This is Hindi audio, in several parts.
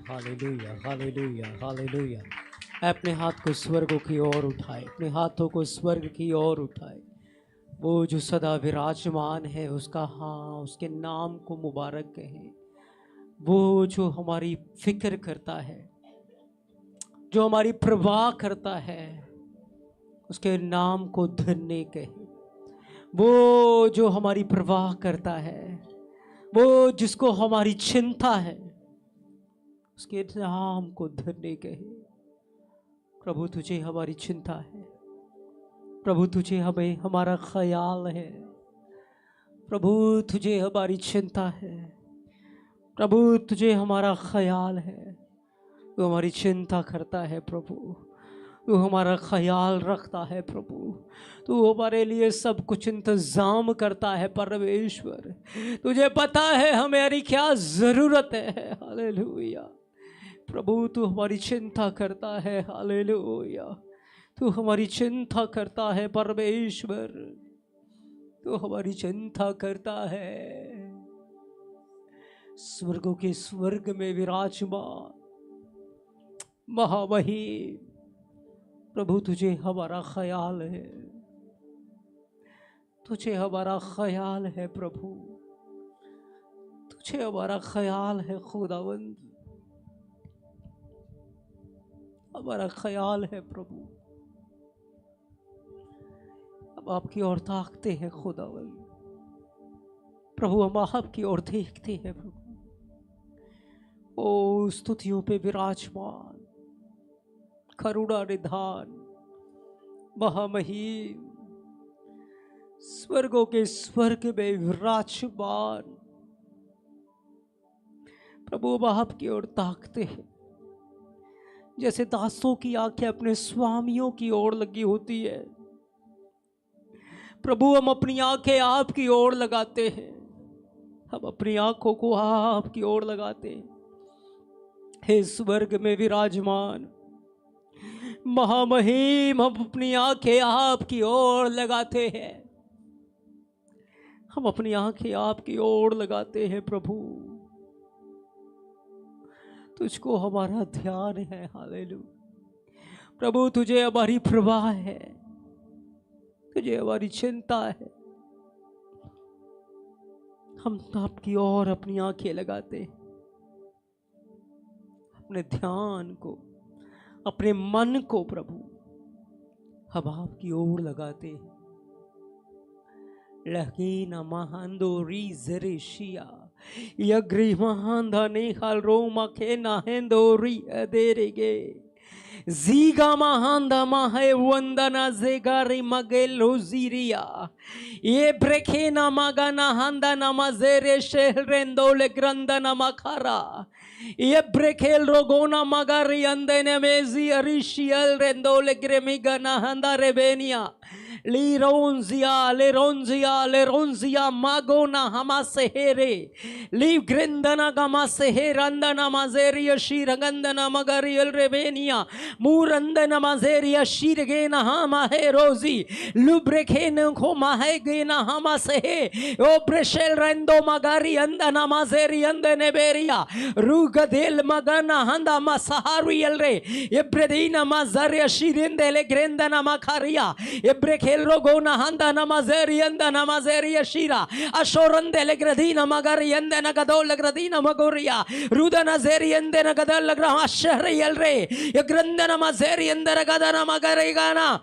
Hallelujah hallelujah hallelujah. अपने हाथ को स्वर्गों की ओर उठाए, अपने हाथों को स्वर्ग की ओर उठाए। वो जो सदा विराजमान है उसका, हाँ, उसके नाम को मुबारक कहें। वो जो हमारी फिक्र करता है, जो हमारी परवाह करता है, उसके नाम को धन्य कहें। वो जो हमारी परवाह करता है, वो जिसको हमारी चिंता है, उसके नाम को धन्य कहे। प्रभु तुझे हमारी चिंता है, प्रभु तुझे हमें हमारा ख्याल है, प्रभु तुझे हमारी चिंता है, प्रभु तुझे हमारा ख्याल है। तू हमारी चिंता करता है प्रभु, तू हमारा ख्याल रखता है प्रभु, तू हमारे लिए सब कुछ इंतजाम करता है परमेश्वर। तुझे पता है हमारी क्या ज़रूरत है। हालेलुया। प्रभु तू हमारी चिंता करता है। हालेलुया। तू हमारी चिंता करता है परमेश्वर, तू हमारी चिंता करता है। स्वर्गों के स्वर्ग में विराजमान महामहिम प्रभु, तुझे हमारा ख्याल है, तुझे हमारा ख्याल है प्रभु, तुझे हमारा ख्याल है खुदावंद, हमारा ख्याल है प्रभु। हम आपकी ओर ताकते हैं खुदावंद, प्रभु हम आपकी ओर देखते हैं प्रभु। ओ स्तुतियों पे विराजमान, करुणा निधान, महामहिम, स्वर्गों के स्वर्ग में विराजमान प्रभु, हम आपकी ओर ताकते हैं। जैसे दासों की आंखें अपने स्वामियों की ओर लगी होती है, प्रभु हम अपनी आंखें आपकी ओर लगाते हैं, हम अपनी आंखों को आपकी ओर लगाते हैं। हे स्वर्ग में विराजमान महामहिम, हम अपनी आंखें आपकी ओर लगाते हैं, हम अपनी आंखें आपकी ओर लगाते हैं प्रभु। तुझको हमारा ध्यान है। हालेलुया। प्रभु तुझे हमारी परवाह है, तुझे हमारी चिंता है। हम आपकी ओर अपनी आंखें लगाते हैं, अपने ध्यान को, अपने मन को प्रभु हम आपकी ओर लगाते हैं। लकीना महांदोरी जरेशिया यग्री महांदा नेहाल रोमा के नाहेंदोरी अदेरेगे जीगा महांदा माहे वंदना जेगारी मगेल रोजीरिया ये ब्रेखेना मगना हंदा नमजेरे शहरेंदोले ग्रंदना मखारा ये ब्रेखेल रोगोना मगारी अंदने मेजी अरिशियल रेंदोले ग्रेमिगना हंदा रेबेनिया Lironzia, Leronzia, Leronzia, Magona Hamasehere, Liv Grindana Gamaseherandana Mazeria Shiragandana Magariel Rebenia, Murandana Mazeria Shiragena Hama Herozi, Lubrekena Koma Hegena Hamasehe, Obreshel Rendo Magari andana Mazeri and the Neberia, Rugadel Magana Handa Masahari Elre, Ebredina Mazaria Shirindele Grendana Makaria, Ebrekel Rogona Handa Namazeri and the Namazeria Shira, Ashorandele Gradina Magari and the Nagadola Gradina Magoria, Ruda Nazeri and the Nagadala Gramashari Elre, Yagrandana Mazeri and the Nagadana Magarigana.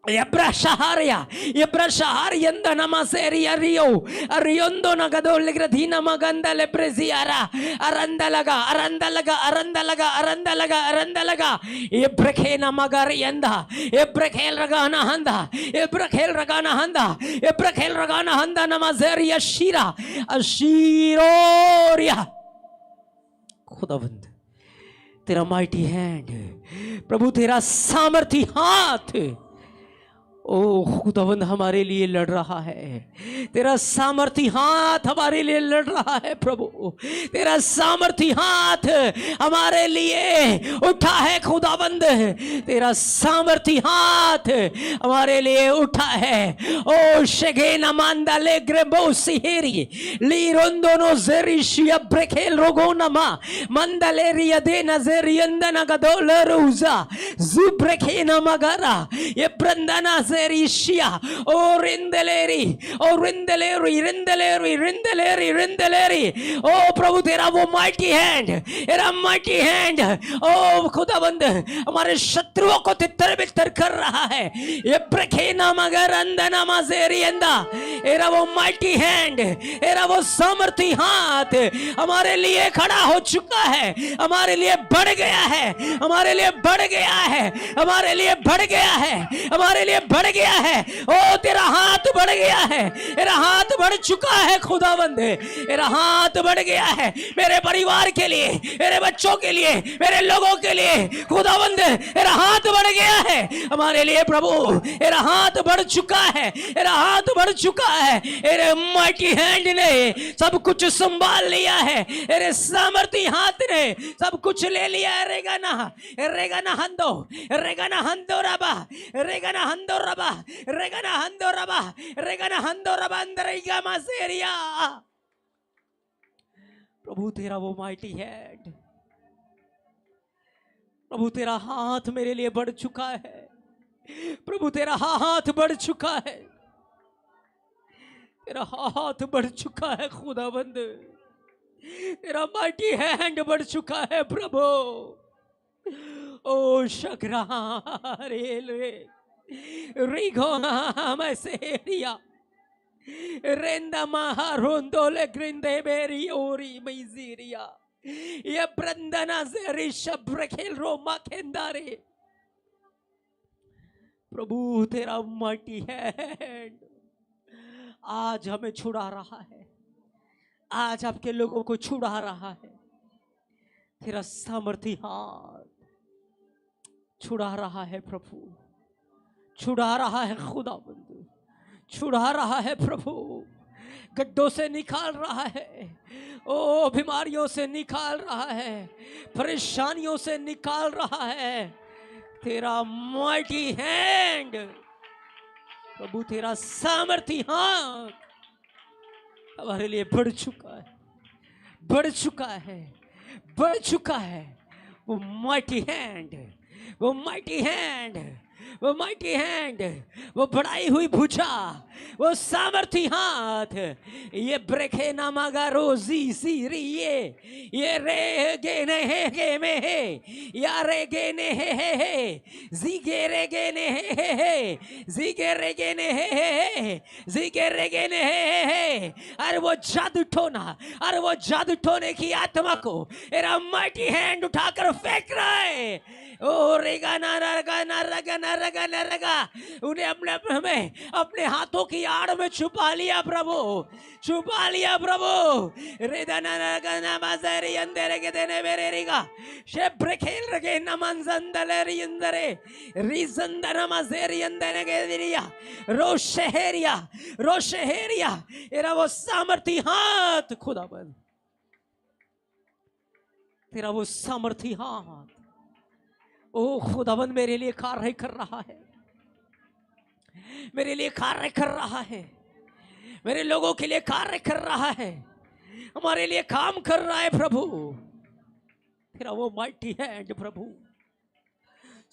Yabrashaharia, Yabrashaharianda Namaseria Rio, Ariondo Nagadole Gradina Maganda Lepreziara, Arandalaga, Arandalaga, Arandalaga, Arandalaga, Arandalaga, Ebrekena Magarianda, Ebrekel Ragana Handa, Ebrekel Ragana Handa, Ebrekel Ragana Handa Namazeria Shira, Ashiroria. खुदावंद तेरा माइटी हैंड, प्रभु तेरा सामर्थी हाथ ओ खुदावंद हमारे लिए लड़ रहा है, तेरा सामर्थी हाथ हमारे लिए लड़ रहा है प्रभु, तेरा सामर्थी हाथ हमारे लिए उठा है खुदावंद, तेरा सामर्थी हाथ हमारे लिए उठा है। ओ शेगेना मांदाले ग्रेबो सिहेरी लीरोंदोनो जेरिशिया ब्रेखेल रोगोनमा मंदलेरिया दे नजेरियंदना गदोलरूजा जुब्रेखेना मगरा ये ब्रंदना Zerisha, oh Rindeleri, oh Rindeleri, Rindeleri, Rindeleri, Rindeleri, oh प्रभु तेरा वो mighty hand, तेरा mighty hand, oh खुदाबंद हमारे शत्रुओं को तितर बितर कर रहा है, ये ब्रेखेना मगर अंदना मजेरियंदा, तेरा वो mighty hand, तेरा वो सामर्थी हाथ हमारे लिए खड़ा हो चुका है, हमारे लिए बढ़ गया है, हमारे लिए बढ़ गया है, हमारे लिए बढ़ गया है, हमारे लिए बढ़ गया है। ओ तेरा हाथ बढ़ गया है, तेरा हाथ बढ़ चुका है खुदावंद, तेरा हाथ बढ़ गया है मेरे परिवार के लिए, मेरे बच्चों के लिए, मेरे लोगों के लिए खुदावंद, तेरा हाथ बढ़ गया है हमारे लिए प्रभु, तेरा हाथ बढ़ चुका है, तेरा हाथ बढ़ चुका है, तेरे माइटी हैंड ने सब कुछ संभाल लिया है, तेरे सामर्थी हाथ ने सब कुछ ले लिया है। रेगाना हंदो रबा रेगाना हंदो रबा रेगाना हंदो रबा रेगाना हंदो रबा अंदरिगा मसेरिया। प्रभु तेरा वो माइटी हैंड, प्रभु तेरा हाथ मेरे लिए बढ़ चुका है, प्रभु तेरा हाथ बढ़ चुका है, तेरा हाथ बढ़ चुका है खुदाबंद, तेरा माइटी हैंड बढ़ चुका है प्रभु। ओ शकरा रेलवे रिगोना मैसेरिया रेंदा महारोंदोले ग्रिंदे बेरी ओरी मैजीरिया ये ब्रंदना जेरी शब्रखेल रोमा केंदारे। प्रभु तेरा माइटी हैंड आज हमें छुड़ा रहा है, आज आपके लोगों को छुड़ा रहा है, तेरा सामर्थी हाथ छुड़ा रहा है प्रभु, छुड़ा रहा है खुदाबंद, छुड़ा रहा है प्रभु, गड्ढों से निकाल रहा है, ओ बीमारियों से निकाल रहा है, परेशानियों से निकाल रहा है, तेरा माइटी हैंड प्रभु, तेरा सामर्थी हाथ हमारे लिए बढ़ चुका है, बढ़ चुका है, बढ़ चुका है। वो माइटी हैंड, वो माइटी हैंड, वो माइटी हैंड, वो बढ़ाई हुई भुजा, वो सामर्थी हाथ, ये ब्रेखे नामागा रोजी सीरी ये रे गे ने हे में हे या रे गे ने हे जीगे रे गे ने हे जीगे रे गे ने हे जीगे रे गे ने हे। अरे वो जादू टोना, अरे वो जादू टोने की आत्मा को मेरा माइटी हैंड उठाकर फेंक रहा है। ओ रेगा ना रगा ना रगा ना रगा ना रगा, उन्हें अपने हमें अपने हाथों की आड़ में छुपा लिया प्रभु, छुपा लिया प्रभु। रेदा ना रगा ना मज़ेरी अंदर के देने मेरे रेगा शेब्रे खेल रगे ना मंजंदले अंदरे रीजंदना मज़ेरी अंदर के दिया रोशेहरिया रोशेहरिया। तेरा वो सामर्थी हाथ खुदाबंद, तेरा वो सामर्थी हाथ ओ खुदाबंद मेरे लिए कार्य कर रहा है, मेरे लिए कार्य कर रहा है, मेरे लोगों के लिए कार्य कर रहा है, हमारे लिए काम कर रहा है प्रभु। तेरा वो माइटी हैंड प्रभु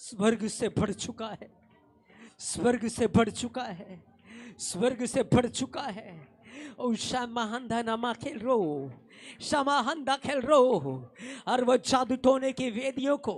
स्वर्ग से बढ़ चुका है, स्वर्ग से बढ़ चुका है, स्वर्ग से बढ़ चुका है। ओ शामाहंदा नामा खेल रो, शामाहंदा खेल रो, और वो जादू टोने की वेदियों को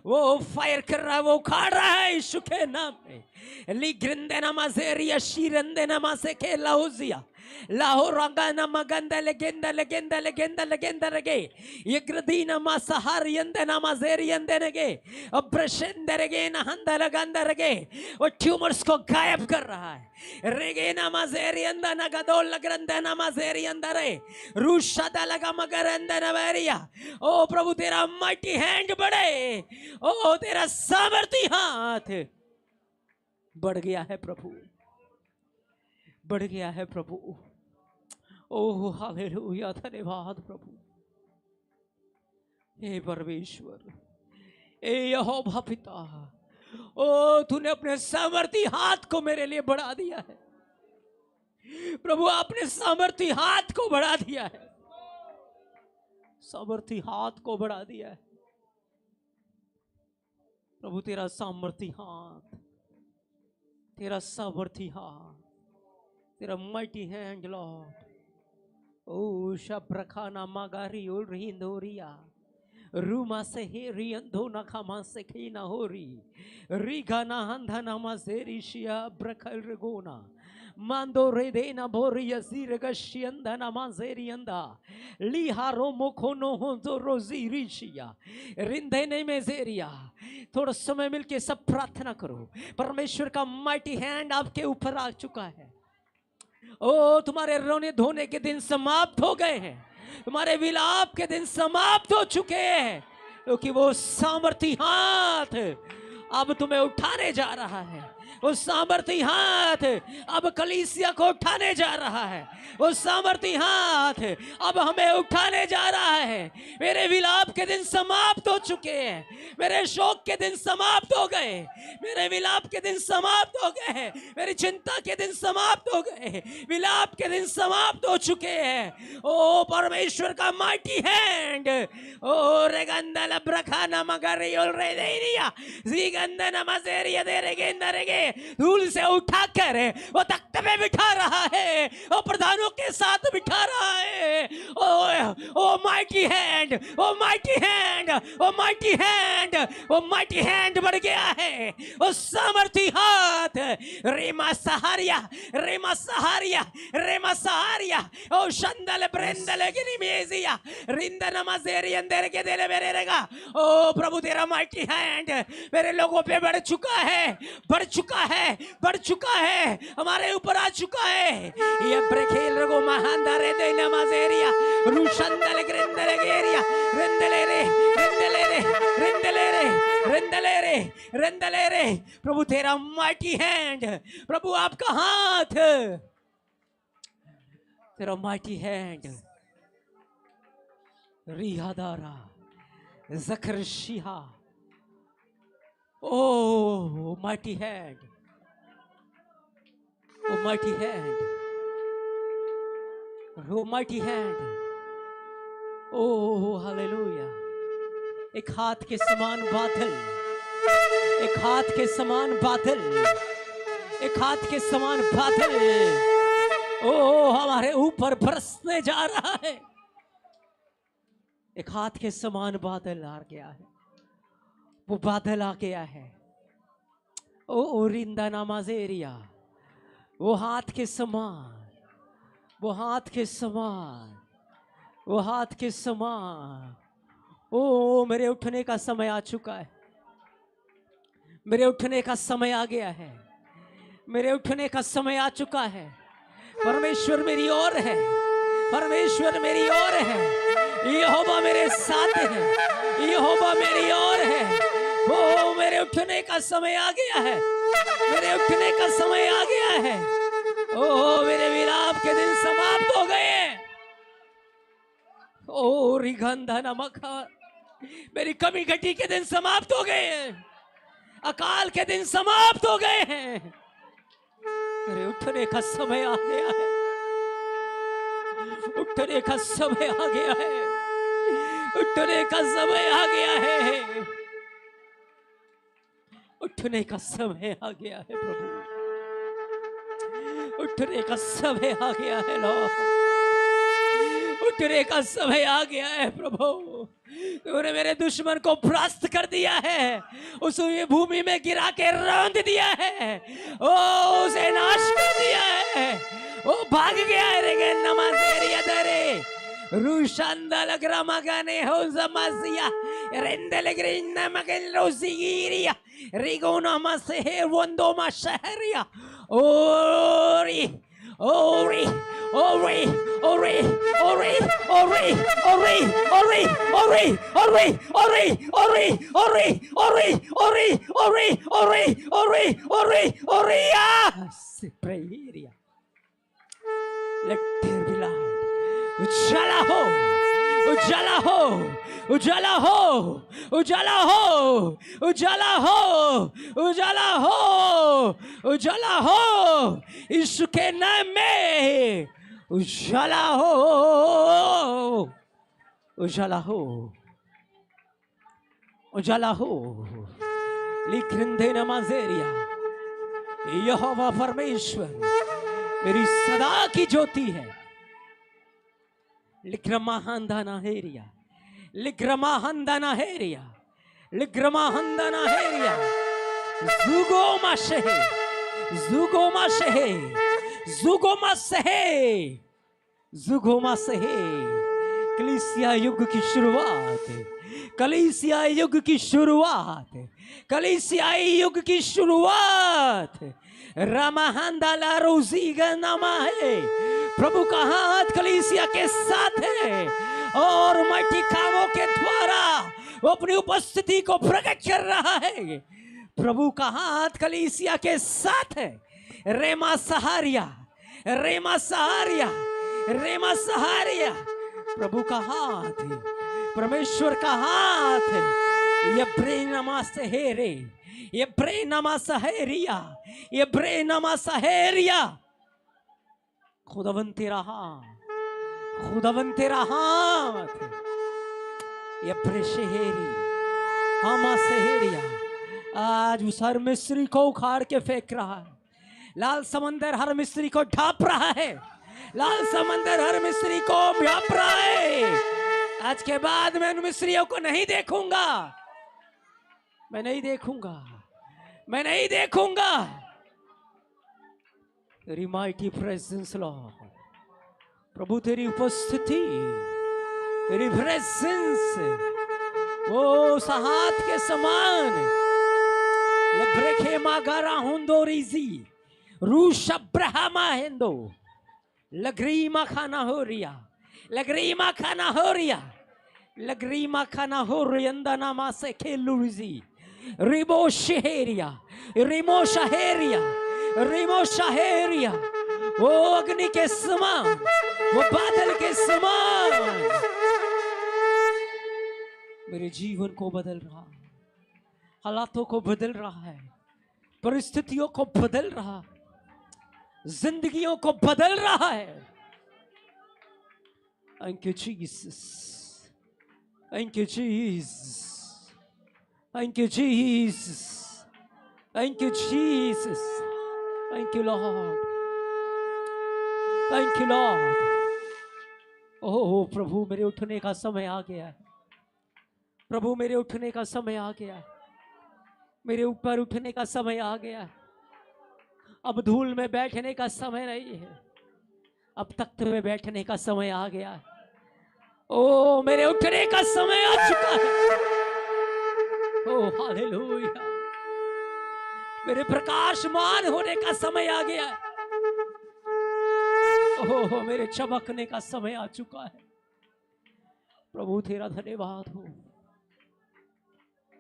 वो फायर कर रहा है, वो उखाड़ रहा है यीशु के नाम में। लिग्रिंदे नामा ज़ेरिया शीरंदे नामा से के लाउजिया लाहो रंगाना मगंदा लेगेंदा लेगेंदा लेगेंदा लेगेंदा लगे ये ग्रदीना मासहार यंदे नामा ज़ेरी यंदे लगे ऑपरेशन दरेगे ना हंदा लगंदा लगे, वो ट्यूमर्स को गायब कर रहा है। रेगे नामा ज़ेरी यंदा ना गदोल लगरंदा नामा ज़ेरी यंदा रे रूशादा लगा मगरंदा नवरिया। ओ प्रभु तेरा माइटी हैंड बढ़े, ओ तेरा सामर्थी हाथ बढ़ गया है प्रभु, बढ़ गया है प्रभु। ओह हालेलुया, धन्यवाद प्रभु। हे परमेश्वर, ए यहोवा पिता, ओ तूने अपने सामर्थी हाथ को मेरे लिए बढ़ा दिया है प्रभु, आपने सामर्थी हाथ को बढ़ा दिया है, सामर्थी हाथ को बढ़ा दिया है प्रभु। तेरा सामर्थी हाथ, तेरा सामर्थी हाथ, तेरा माइटी हैंड लॉर्ड। ओ शब्रखाना मागारी उल रिंदोरिया रूमा से हे रियंदो नखामा से खीना होरी रिगाना हंधना माजेरिशिया ब्रखल रगोना Mando redena boria zirgashianda mazerianda liharo mokono honzo rozirishia Rinde में जेरिया। थोड़ा समय मिलके सब प्रार्थना करो। परमेश्वर का माइटी हैंड आपके ऊपर आ चुका है। ओ तुम्हारे रोने धोने के दिन समाप्त हो गए हैं, तुम्हारे विलाप के दिन समाप्त हो चुके हैं, क्योंकि वो सामर्थी हाथ अब तुम्हें उठाने जा रहा है। वो सामर्थी हाथ अब कलीसिया को उठाने जा रहा है। वो सामर्थी हाथ अब हमें उठाने जा रहा है। मेरे विलाप के दिन समाप्त हो चुके हैं, मेरे शोक के दिन समाप्त हो गए, मेरे विलाप के दिन समाप्त हो गए, मेरी चिंता के दिन समाप्त हो गए, विलाप के दिन समाप्त हो चुके हैं। ओ परमेश्वर का माइटी हैंड, ओ रेगंदल ब्रखाना मगरियोल रेदेरिया जीगंदन मजेरिया देरेगेंदरेगे धूल से उठाकर वो तख्ते पे बिठा रहा है, वो प्रधानों के साथ बिठा रहा है। ओ माइटी हैंड, ओ माइटी हैंड, ओ माइटी हैंड, ओ माइटी हैंड बढ़ गया है। वो सामर्थी हाथ रेमा सहारिया, रेमा सहारिया, रेमा सहारिया, ओ शंदल ब्रेंदल गिनीमेजिया रिंदन मजेरी अंदर के दिल मेरे रेगा। ओ प्रभु तेरा माइटी हैंड मेरे लोगों पे बढ़ चुका है, बढ़ चुका है, बढ़ चुका है, हमारे ऊपर आ चुका है। ये ब्रेखेल रगो महांदारे दे नमाजेरिया रुशंदल ग्रिंदल गेरिया रिंदले रे रिंदले रे रिंदले रे रिंदले रे रिंदले रे। प्रभु तेरा माइटी हैंड, प्रभु आपका हाथ, तेरा माइटी हैंड रिहादारा जखरशिहा। Oh, mighty hand. Oh, mighty hand. Oh, mighty hand. Oh, hallelujah. एक हाथ के समान बादल, एक हाथ के समान बादल, एक हाथ के समान बादल ओ हमारे ऊपर बरसने जा रहा है। एक हाथ के समान बादल आ गया है, वो बादल आ गया है। ओ ओरिंदा नामाजेरिया, वो हाथ के समान, वो हाथ के समान, वो हाथ के समान। ओ मेरे उठने का समय आ चुका है, मेरे उठने का समय आ गया है, मेरे उठने का समय आ चुका है। परमेश्वर मेरी ओर है, परमेश्वर मेरी ओर है, यहोवा मेरे साथ है, यहोवा मेरी ओर है। ओ मेरे उठने का समय आ गया है, मेरे उठने का समय आ गया है। ओ मेरे विलाप के दिन समाप्त हो गए। ओ रिगंधा नमका, मेरी कमी घटी के दिन समाप्त हो गए हैं, अकाल के दिन समाप्त हो गए हैं। मेरे उठने का समय आ गया है, उठने का समय आ गया है, उठने का समय आ गया है, उठने का समय आ गया है प्रभु, उठने का समय आ गया है लॉर्ड, उठने का समय आ गया है प्रभु। तूने मेरे दुश्मन को भ्रष्ट कर दिया है, उसे भूमि में गिरा के रौंद दिया है, ओ उसे नाश कर दिया है, वो भाग गया है। रे नमाजेरिया दरे रुशंदल ग्रामगाने हो जमासिया रेंदल ग्रीन मगल रोजिगिरिया रिगोना मसे वंदोमा शहरिया ओरी Ori, ori, ori, ori, ori, ori, ori, ori, ori, ori, ori, ori, ori, ori, ori, ori, ori, ori, oria. Sepreria. Let there be light. Ujala ho, ujala ho, ujala ho, ujala ho, ujala ho, ujala हो, उजाला हो, यीशु के नाम में उजाला हो, उजाला हो, उजाला हो. लिखिंदे नमाज़ेरिया, यहोवा परमेश्वर मेरी सदा की ज्योति है. लिग्रमाहंदाना हेरिया, लिग्रमाहंदाना हेरिया, लिग्रमाहंदाना हेरिया. Zugoma shehe, Zugoma shehe, Zugoma shehe, Zugoma shehe. कलीसिया युग की शुरुआत, कलीसिया युग की शुरुआत, कलीसिया युग की शुरुआत. रामाहंदाला रोजी का नामा है. प्रभु का हाथ कलीसिया के साथ है और मिghty कामों के द्वारा वो अपनी उपस्थिति को प्रकट कर रहा है. प्रभु का हाथ कलीसिया के साथ है. रेमा सहारिया, रेमा सहारिया, रेमा सहारिया. प्रभु का हाथ है, परमेश्वर का हाथ है. ये ब्रेनमा सहेरे, ये ब्रेनमा सहेरिया, ये ब्रेनमा सहेरिया. खुदावन तेरा हाथ, खुदावन तेरा हाथ. ये ब्रेशेरी, हामा सहेरिया आज उस हर मिस्री को उखाड़ के फेंक रहा है. लाल समंदर हर मिस्री को ढांप रहा है. लाल समंदर हर मिस्री को ढांप रहा है. आज के बाद मैं उन मिस्रियों को नहीं देखूंगा, मैं नहीं देखूंगा, मैं नहीं देखूंगा. तेरी माइटी प्रेजेंस लॉर्ड, प्रभु तेरी उपस्थिति, तेरी प्रेजेंस वो उस हाथ के समान. लेब्रेखे मागारा हुंदो रिजी रूशा ब्रह्मा हिंदो लग्रीमा खाना हो रिया, लग्रीमा खाना हो रिया, लग्रीमा खाना हो रियंदा नामा से खेलू रिजी रिबो शहेरिया, रिमो शहेरिया, रिमो शहेरिया. वो अग्नि के समान, वो बादल के समान मेरे जीवन को बदल रहा है, हालातों को बदल रहा है, परिस्थितियों को बदल रहा, जिंदगियों को बदल रहा है. Thank you Jesus, thank you Jesus, thank you Jesus, thank you Jesus, thank you Lord, thank you Lord. ओह प्रभु मेरे उठने का समय आ गया है. प्रभु मेरे उठने का समय आ गया है. मेरे ऊपर उठने का समय आ गया है. अब धूल में बैठने का समय नहीं है, अब तख्त में बैठने का समय आ गया है. ओ मेरे उठने का समय आ चुका है. ओ हालेलुया. मेरे प्रकाशमान होने का समय आ गया है. ओह मेरे चमकने का समय आ चुका है. प्रभु तेरा धन्यवाद हो.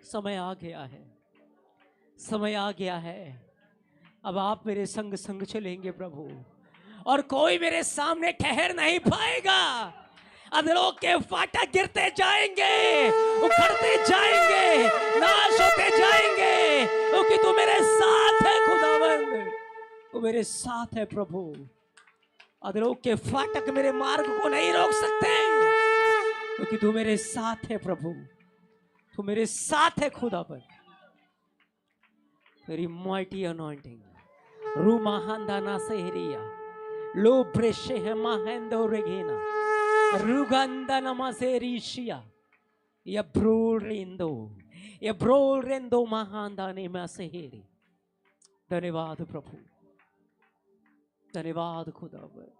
समय आ गया है, समय आ गया है. अब आप मेरे संग संग चलेंगे प्रभु, और कोई मेरे सामने ठहर नहीं पाएगा. अधरों के फाटक गिरते जाएंगे, उखड़ते जाएंगे, नाश होते जाएंगे, क्योंकि तू मेरे साथ है खुदावंद, तू मेरे साथ है प्रभु. अधरों के फाटक मेरे मार्ग को नहीं रोक सकते, क्योंकि तू मेरे साथ है प्रभु, तू मेरे साथ है खुदावंद. तेरी माइटी अनॉइंटिंग रूमाहांदाना सेहरिया लो ब्रेशे है माहेंदो रेगेना रुगंदा नमासेरिशिया या ब्रोल रेंदो महांदाने में सेहरी. धन्यवाद प्रभु, धन्यवाद खुदावंद.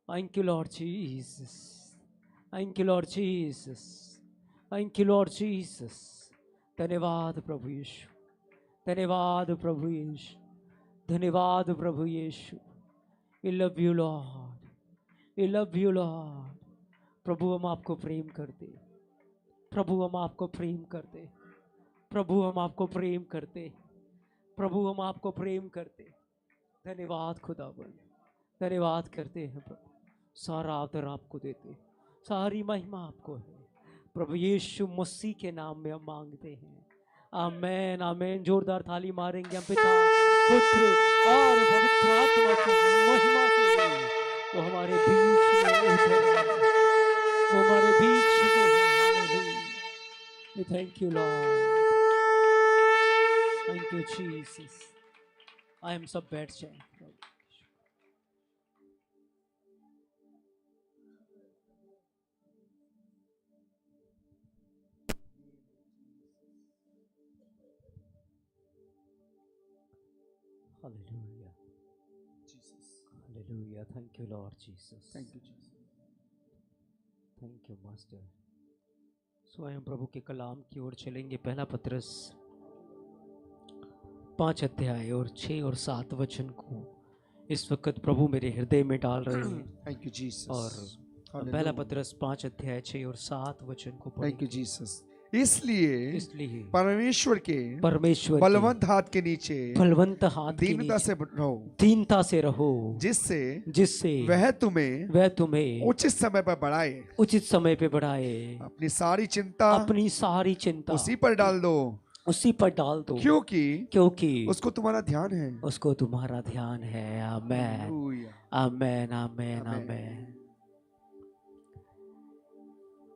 Thank you Lord Jesus, thank you Lord Jesus, thank you Lord Jesus. धन्यवाद प्रभु यीशु, धन्यवाद प्रभु यीशु, धन्यवाद प्रभु Yeshu. We love you Lord, we love you Lord. प्रभु हम आपको प्रेम करते, प्रभु हम आपको प्रेम करते, प्रभु हम आपको प्रेम करते, प्रभु हम आपको प्रेम करते। धन्यवाद खुदावन, धन्यवाद करते हैं प्रभु। सारा आदर आपको देते, सारी महिमा आपको है प्रभु यीशु मसीह के नाम में हम मांगते हैं। आमेन आमेन। जोरदार थाली मारेंगे हम पिता, पुत्र और पवित्र आत्मा की महिमा के लिए। वो हमारे बीच में उतर आए, वो हमारे बीच में है। Thank you Lord, thank you Jesus. I am सब बैठ जाए। Hallelujah. Jesus. Hallelujah. Thank you, Lord Jesus. Thank you, Jesus. Thank you, Master. स्वयं प्रभु के कलाम की ओर चलेंगे। पहला पत्रस 5 अध्याय और 6 और 7 वचन को इस वक्त प्रभु मेरे हृदय में डाल रहे हैं। Thank you, Jesus. और पहला पत्रस 5 अध्याय 6 और 7 वचन को पढ़ेंगे। Thank you, Jesus. इसलिए परमेश्वर के बलवंत हाथ के नीचे बलवंत हाथ दीनता से रहो, दीनता से रहो, जिससे वह तुम्हें उचित समय पर बढ़ाए, उचित समय पे बढ़ाए। अपनी सारी चिंता उसी पर डाल दो, उसी पर डाल दो, क्योंकि उसको तुम्हारा ध्यान है, उसको तुम्हारा ध्यान है। आमेन आमेन आमेन आमेन।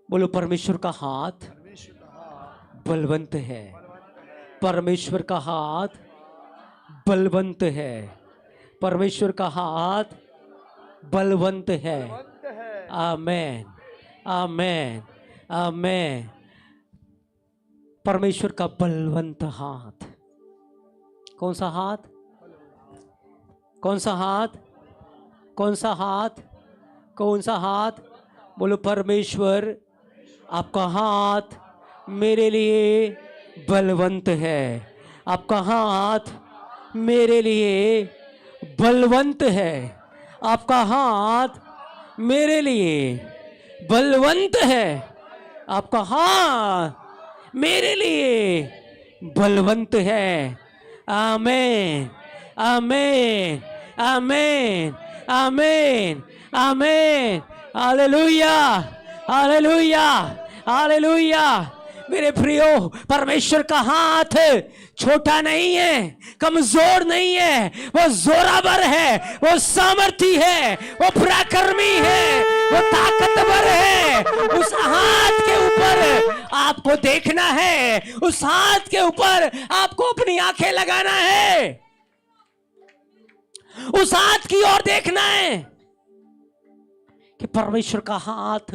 बोलो परमेश्वर का हाथ बलवंत है, परमेश्वर का हाथ बलवंत है, परमेश्वर का हाथ बलवंत है। आमेन आमेन आमेन। परमेश्वर का बलवंत हाथ। कौन सा हाथ? कौन सा हाथ? कौन सा हाथ? कौन सा हाथ? बोलो परमेश्वर आपका हाथ मेरे लिए बलवंत है, आपका हाथ मेरे लिए बलवंत है, आपका हाथ मेरे लिए बलवंत है, आपका हाथ मेरे लिए बलवंत है। Amen amen amen amen amen. Hallelujah hallelujah hallelujah. मेरे प्रियो, परमेश्वर का हाथ छोटा नहीं है, कमजोर नहीं है, वो जोरावर है, वो सामर्थी है, वो पराक्रमी है, वो ताकतवर है। उस हाथ के ऊपर आपको देखना है, उस हाथ के ऊपर आपको अपनी आंखें लगाना है, उस हाथ की ओर देखना है कि परमेश्वर का हाथ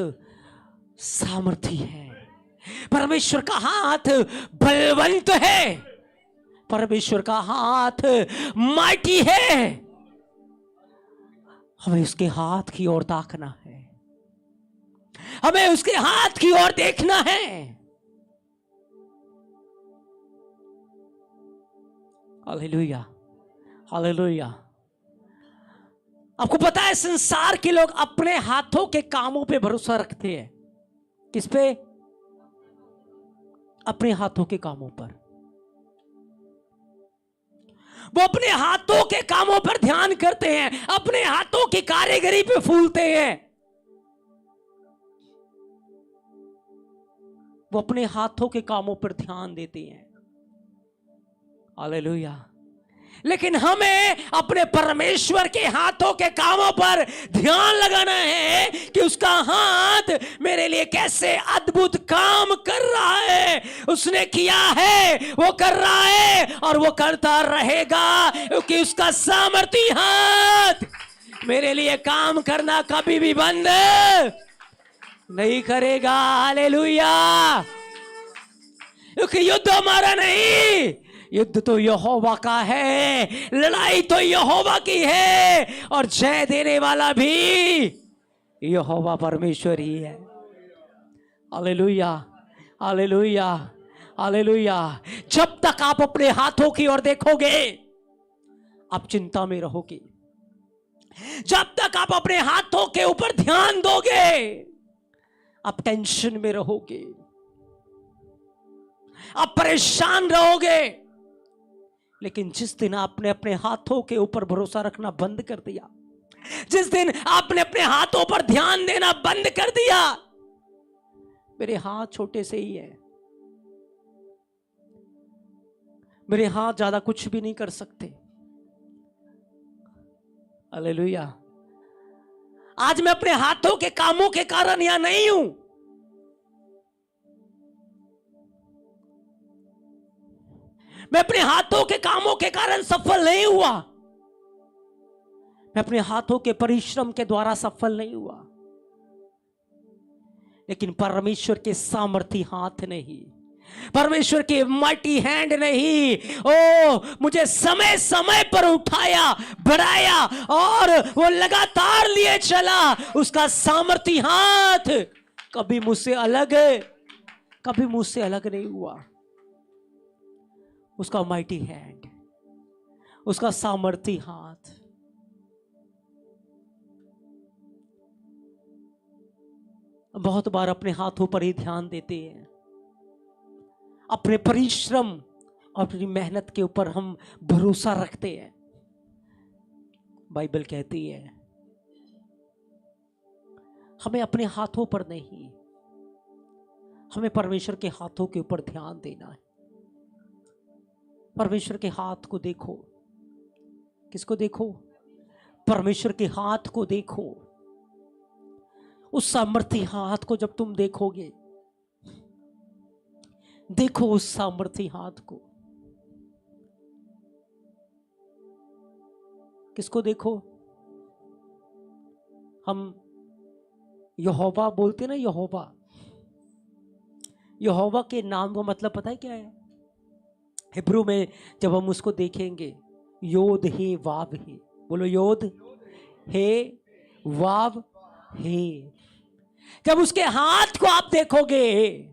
सामर्थी है, परमेश्वर का हाथ बलवंत है, परमेश्वर का हाथ माइटी है। हमें उसके हाथ की ओर ताकना है, हमें उसके हाथ की ओर देखना है। Hallelujah hallelujah. आपको पता है संसार के लोग अपने हाथों के कामों पे भरोसा रखते हैं। किस पे? अपने हाथों के कामों पर। वो अपने हाथों के कामों पर ध्यान करते हैं, अपने हाथों की कारीगरी पे फूलते हैं। वो अपने हाथों के कामों पर ध्यान देते हैं। हालेलुया। लेकिन हमें अपने परमेश्वर के हाथों के कामों पर ध्यान लगाना है कि उसका हाथ मेरे लिए कैसे अद्भुत काम कर रहा है। उसने किया है, वो कर रहा है और वो करता रहेगा, क्योंकि उसका सामर्थी हाथ मेरे लिए काम करना कभी भी बंद नहीं करेगा। हालेलुया। क्योंकि युद्ध हमारा नहीं, युद्ध तो यहोवा का है, लड़ाई तो यहोवा की है और जय देने वाला भी यहोवा परमेश्वर ही है। Hallelujah hallelujah hallelujah. जब तक आप अपने हाथों की ओर देखोगे आप चिंता में रहोगे, जब तक आप अपने हाथों के ऊपर ध्यान दोगे आप टेंशन में रहोगे, आप परेशान रहोगे। लेकिन जिस दिन आपने अपने हाथों के ऊपर भरोसा रखना बंद कर दिया, जिस दिन आपने अपने हाथों पर ध्यान देना बंद कर दिया, मेरे हाथ छोटे से ही है, मेरे हाथ ज्यादा कुछ भी नहीं कर सकते। हालेलुया। आज मैं अपने हाथों के कामों के कारण यहां नहीं हूं, मैं अपने हाथों के कामों के कारण सफल नहीं हुआ, मैं अपने हाथों के परिश्रम के द्वारा सफल नहीं हुआ, लेकिन परमेश्वर के सामर्थी हाथ नहीं, परमेश्वर की माइटी हैंड नहीं, ओ मुझे समय समय पर उठाया, बढ़ाया और वो लगातार लिए चला। उसका सामर्थी हाथ कभी मुझसे अलग नहीं हुआ। उसका माइटी हैंड, उसका सामर्थी हाथ। बहुत बार अपने हाथों पर ही ध्यान देते हैं, अपने परिश्रम और अपनी मेहनत के ऊपर हम भरोसा रखते हैं। बाइबल कहती है हमें अपने हाथों पर नहीं, हमें परमेश्वर के हाथों के ऊपर ध्यान देना है। परमेश्वर के हाथ को देखो। किसको देखो? परमेश्वर के हाथ को देखो। उस सामर्थी हाथ को जब तुम देखोगे, देखो उस सामर्थी हाथ को। किसको देखो? हम यहोवा बोलते ना, यहोवा। यहोवा के नाम का मतलब पता है क्या है? हिब्रू में जब हम उसको देखेंगे, योद हे वाव हे। बोलो योद हे वाव हे। जब उसके हाथ को आप देखोगे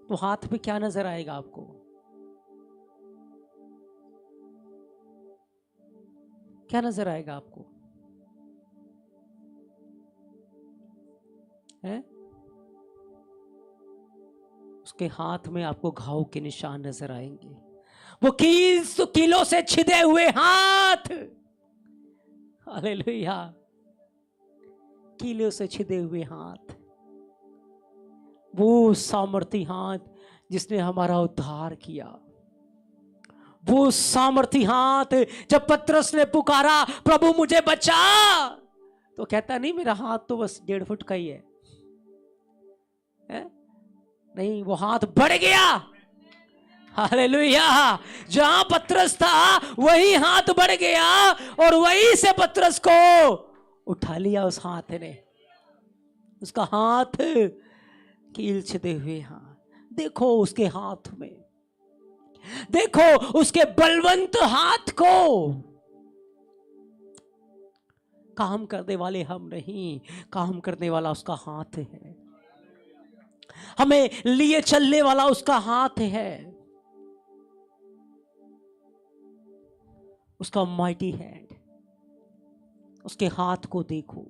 तो हाथ पे क्या नजर आएगा आपको? क्या नजर आएगा आपको? है? उसके हाथ में आपको घाव के निशान नजर आएंगे। वो कीलों से छिदे हुए हाथ। हालेलुया। कीलों से छिदे हुए हाथ, वो सामर्थी हाथ जिसने हमारा उद्धार किया। वो सामर्थी हाथ, जब पतरस ने पुकारा प्रभु मुझे बचा, तो कहता नहीं मेरा हाथ तो बस 1.5 फुट का ही है? नहीं, वो हाथ बढ़ गया। हालेलुया। जहां पतरस था वही हाथ बढ़ गया और वहीं से पतरस को उठा लिया उस हाथ ने। उसका हाथ कील छिदे हुए हाथ। देखो उसके हाथ में, देखो उसके बलवंत हाथ को। काम करने वाले हम नहीं, काम करने वाला उसका हाथ है। हमें लिए चलने वाला उसका हाथ है। उसका माइटी हैंड। उसके हाथ को देखो।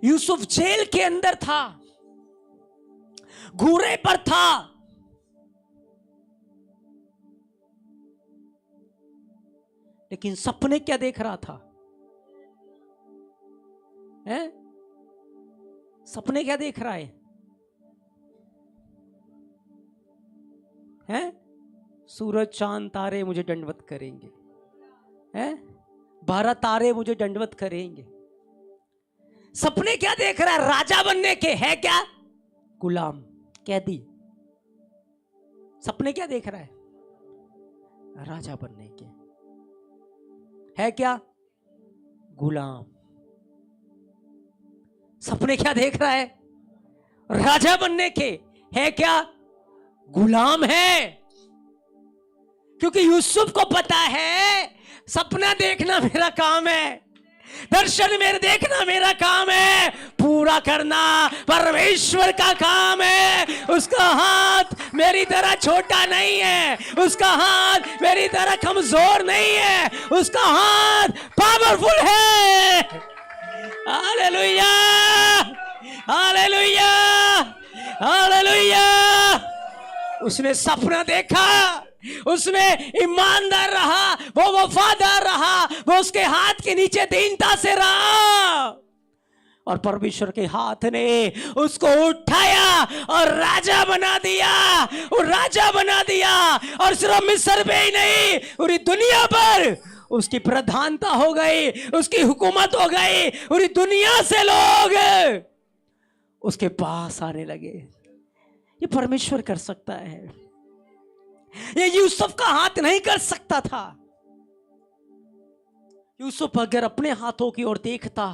यूसुफ जेल के अंदर था, घूरे पर था, लेकिन सपने क्या देख रहा था? हैं? सपने क्या देख रहा है? हैं? सूरज चांद तारे मुझे दंडवत करेंगे, हैं? 12 तारे मुझे दंडवत करेंगे। सपने क्या देख रहा है? राजा बनने के। है क्या? गुलाम, कैदी। सपने क्या देख रहा है? राजा बनने के। है क्या? गुलाम। सपने क्या देख रहा है? राजा बनने के। है क्या? गुलाम है। क्योंकि यूसुफ को पता है सपना देखना मेरा काम है, दर्शन मेरे देखना मेरा काम है, पूरा करना परमेश्वर का काम है। उसका हाथ मेरी तरह छोटा नहीं है, उसका हाथ मेरी तरह कमजोर नहीं है, उसका हाथ पावरफुल है। Hallelujah, hallelujah, hallelujah. उसने सपना देखा, उसने ईमानदार रहा, वो वफादार रहा, वो उसके हाथ के नीचे दीनता से रहा, और परमेश्वर के हाथ ने उसको उठाया और राजा बना दिया, और राजा बना दिया। और सिर्फ मिस्र पे ही नहीं, पूरी दुनिया पर उसकी प्रधानता हो गई, उसकी हुकूमत हो गई। पूरी दुनिया से लोग उसके पास आने लगे। ये परमेश्वर कर सकता है, ये यूसुफ का हाथ नहीं कर सकता था। यूसुफ अगर अपने हाथों की ओर देखता,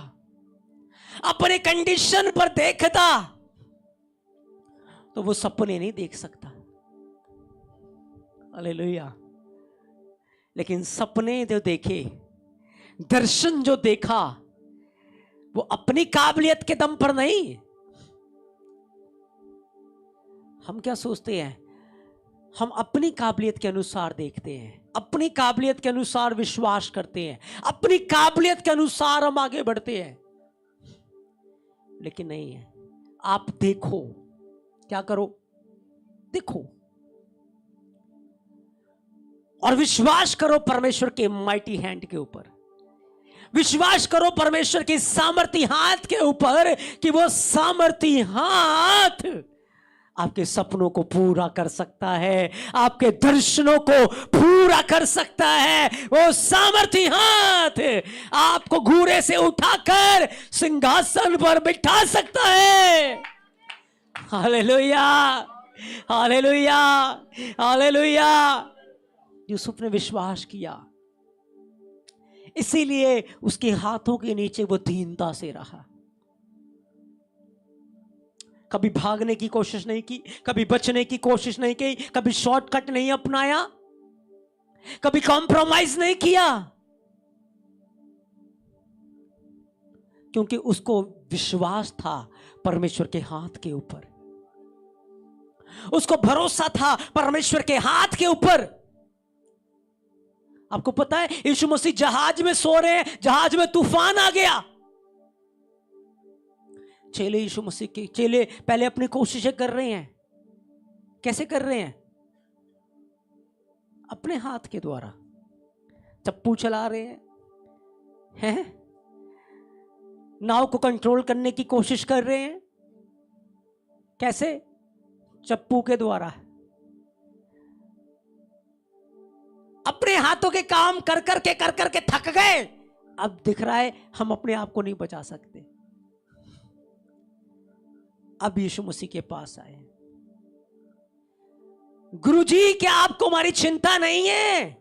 अपने कंडीशन पर देखता, तो वो सपने नहीं देख सकता। हालेलुया। लेकिन सपने जो देखे, दर्शन जो देखा, वो अपनी काबिलियत के दम पर नहीं। हम क्या सोचते हैं? हम अपनी काबिलियत के अनुसार देखते हैं, अपनी काबिलियत के अनुसार विश्वास करते हैं, अपनी काबिलियत के अनुसार हम आगे बढ़ते हैं। लेकिन नहीं है। आप देखो, क्या करो? देखो और विश्वास करो परमेश्वर के माइटी हैंड के ऊपर। विश्वास करो परमेश्वर के सामर्थी हाथ के ऊपर, कि वो सामर्थी हाथ आपके सपनों को पूरा कर सकता है, आपके दर्शनों को पूरा कर सकता है। वो सामर्थी हाथ आपको घूरे से उठाकर सिंहासन पर बिठा सकता है। Hallelujah, hallelujah, hallelujah. यूसुफ ने विश्वास किया, इसीलिए उसके हाथों के नीचे वो दीनता से रहा। कभी भागने की कोशिश नहीं की, कभी बचने की कोशिश नहीं की, कभी शॉर्टकट नहीं अपनाया, कभी कॉम्प्रोमाइज नहीं किया, क्योंकि उसको विश्वास था परमेश्वर के हाथ के ऊपर। उसको भरोसा था परमेश्वर के हाथ के ऊपर। आपको पता है, यीशु मसीह जहाज में सो रहे हैं, जहाज में तूफान आ गया। चेले, यीशु मसीह के चेले पहले अपनी कोशिशें कर रहे हैं। कैसे कर रहे हैं? अपने हाथ के द्वारा चप्पू चला रहे हैं, नाव को कंट्रोल करने की कोशिश कर रहे हैं। कैसे? चप्पू के द्वारा। अपने हाथों के काम कर करके थक गए। अब दिख रहा है हम अपने आप को नहीं बचा सकते। अब यीशु मसीह के पास आए। गुरुजी, क्या आपको हमारी चिंता नहीं है?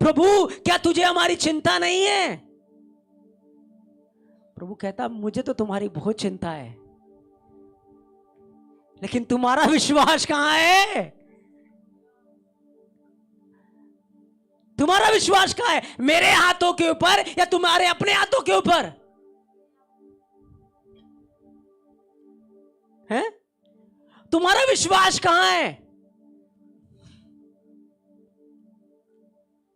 प्रभु, क्या तुझे हमारी चिंता नहीं है? प्रभु कहता, मुझे तो तुम्हारी बहुत चिंता है, लेकिन तुम्हारा विश्वास कहां है? तुम्हारा विश्वास कहां है? मेरे हाथों के ऊपर या तुम्हारे अपने हाथों के ऊपर है? तुम्हारा विश्वास कहां है?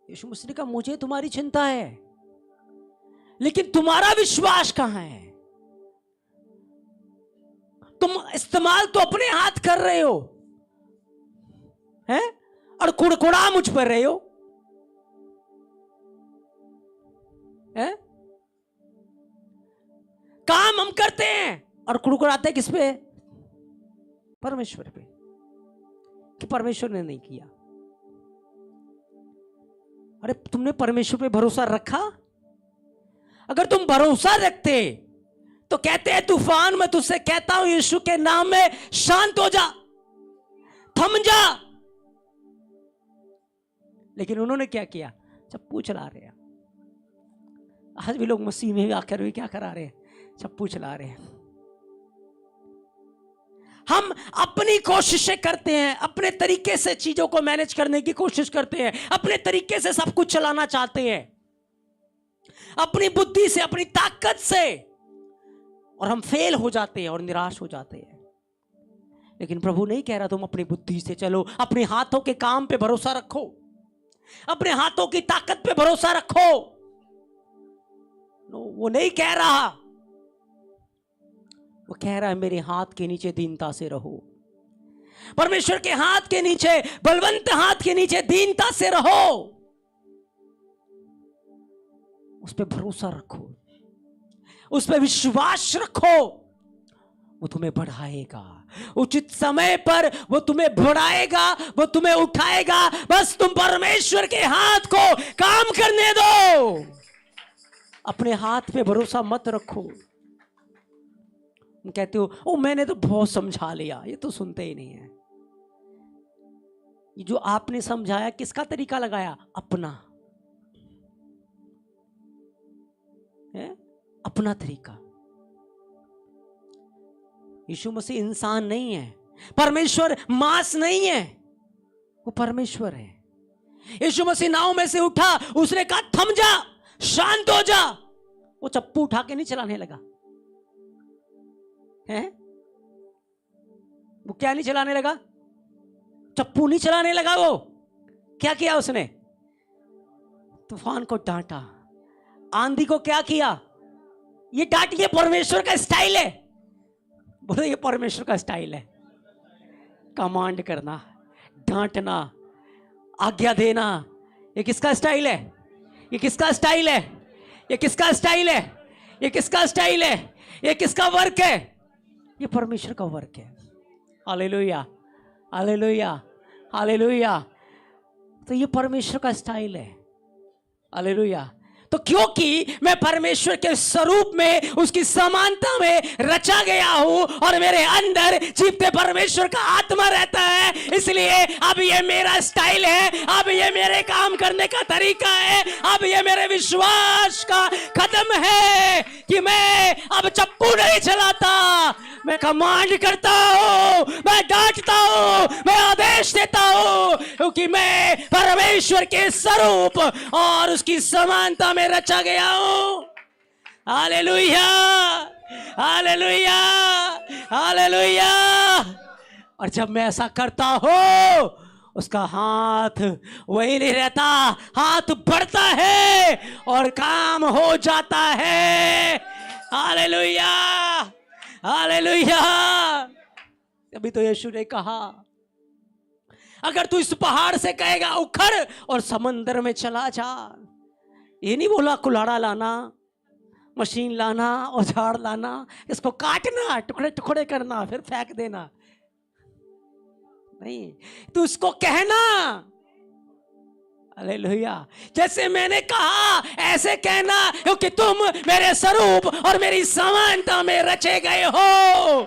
यीशु मसीह ने कहा, मुझे तुम्हारी चिंता है, लेकिन तुम्हारा विश्वास कहां है? तुम इस्तेमाल तो अपने हाथ कर रहे हो, हैं? और कुड़कुड़ा मुझ पर रहे हो, हैं? काम हम करते हैं और कुड़कुड़ाते किस पे? परमेश्वर पे, कि परमेश्वर ने नहीं किया। अरे तुमने परमेश्वर पे भरोसा रखा? अगर तुम भरोसा रखते तो कहते हैं, तूफान मैं तुझसे कहता हूं यीशु के नाम में शांत हो जा, थम जा। लेकिन उन्होंने क्या किया? चप्पू चला रहे हैं। आज भी लोग मसीह में आकर भी क्या करा रहे हैं? चप्पू चला रहे हैं। हम अपनी कोशिशें करते हैं, अपने तरीके से चीजों को मैनेज करने की कोशिश करते हैं, अपने तरीके से सब कुछ चलाना चाहते हैं, अपनी बुद्धि से, अपनी ताकत से, और हम फेल हो जाते हैं और निराश हो जाते हैं। लेकिन प्रभु नहीं कह रहा तुम अपनी बुद्धि से चलो, अपने हाथों के काम पे भरोसा रखो, अपने हाथों की ताकत पे भरोसा रखो। वो नहीं कह रहा, वो कह रहा है मेरे हाथ के नीचे दीनता से रहो। परमेश्वर के हाथ के नीचे, बलवंत हाथ के नीचे दीनता से रहो, उस पर भरोसा रखो, उस पर विश्वास रखो। वो तुम्हें बढ़ाएगा, उचित समय पर वो तुम्हें बढ़ाएगा, वो तुम्हें उठाएगा। बस तुम परमेश्वर के हाथ को काम करने दो, अपने हाथ पे भरोसा मत रखो। कहते हो ओ मैंने तो बहुत समझा लिया, ये तो सुनते ही नहीं है। ये जो आपने समझाया किसका तरीका लगाया? अपना है, अपना तरीका। यीशु मसीह इंसान नहीं है, परमेश्वर मांस नहीं है, वो परमेश्वर है। यीशु मसीह नाव में से उठा, उसने कहा थम जा, शांत हो जा। वो चप्पू उठा के नहीं चलाने लगा है, वो क्या नहीं चलाने लगा? चप्पू नहीं चलाने लगा। वो क्या किया उसने? तूफान को डांटा, आंधी को क्या किया? ये डांट, ये परमेश्वर का स्टाइल है। बोलो ये परमेश्वर का स्टाइल है, कमांड करना, डांटना, आज्ञा देना। ये किसका स्टाइल है? ये किसका स्टाइल है? ये किसका स्टाइल है? ये किसका स्टाइल है? ये किसका वर्क है? ये परमेश्वर का वर्क है। Hallelujah, hallelujah, hallelujah. तो ये परमेश्वर का स्टाइल है। हालेलुया। तो क्योंकि मैं परमेश्वर के स्वरूप में, उसकी समानता में रचा गया हूं और मेरे अंदर जीवते परमेश्वर का आत्मा रहता है, इसलिए अब ये मेरा स्टाइल है, अब ये मेरे काम करने का तरीका है, अब ये मेरे विश्वास का कदम है कि मैं अब चप्पू नहीं चलाता, मैं कमांड करता हूं, मैं डांटता हूं, मैं आदेश देता हूं, क्योंकि मैं परमेश्वर के स्वरूप और उसकी समानता में रचा गया हूं। Hallelujah, hallelujah, hallelujah. और जब मैं ऐसा करता हूं, उसका हाथ वही नहीं रहता, हाथ बढ़ता है और काम हो जाता है। Hallelujah, hallelujah. अभी तो यीशु ने कहा अगर तू इस पहाड़ से कहेगा उखड़ और समंदर में चला जा, ये नहीं बोला कुल्हाड़ा लाना, मशीन लाना, औजार लाना, इसको काटना, टुकड़े टुकड़े करना, फिर फेंक देना, नहीं, तू इसको कहना। हालेलुया। जैसे मैंने कहा ऐसे कहना, क्योंकि तुम मेरे स्वरूप और मेरी समानता में रचे गए हो।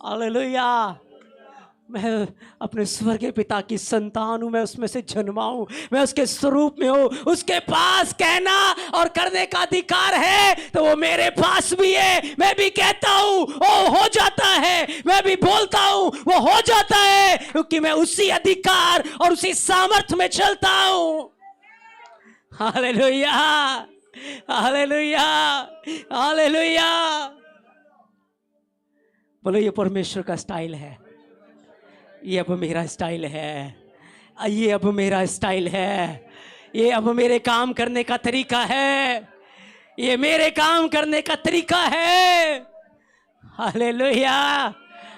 हालेलुया। मैं अपने स्वर्गीय पिता की संतान हूं, मैं उसमें से जन्मा हूं, मैं उसके स्वरूप में हूं। उसके पास कहना और करने का अधिकार है, तो वो मेरे पास भी है। मैं भी कहता हूं वो हो जाता है, मैं भी बोलता हूं वो हो जाता है, क्योंकि मैं उसी अधिकार और उसी सामर्थ्य में चलता हूं। Hallelujah, hallelujah, hallelujah. बोलो ये परमेश्वर का स्टाइल है, ये अब मेरा स्टाइल है, ये अब मेरा स्टाइल है, ये अब मेरे काम करने का तरीका है, ये मेरे काम करने का तरीका है। Hallelujah,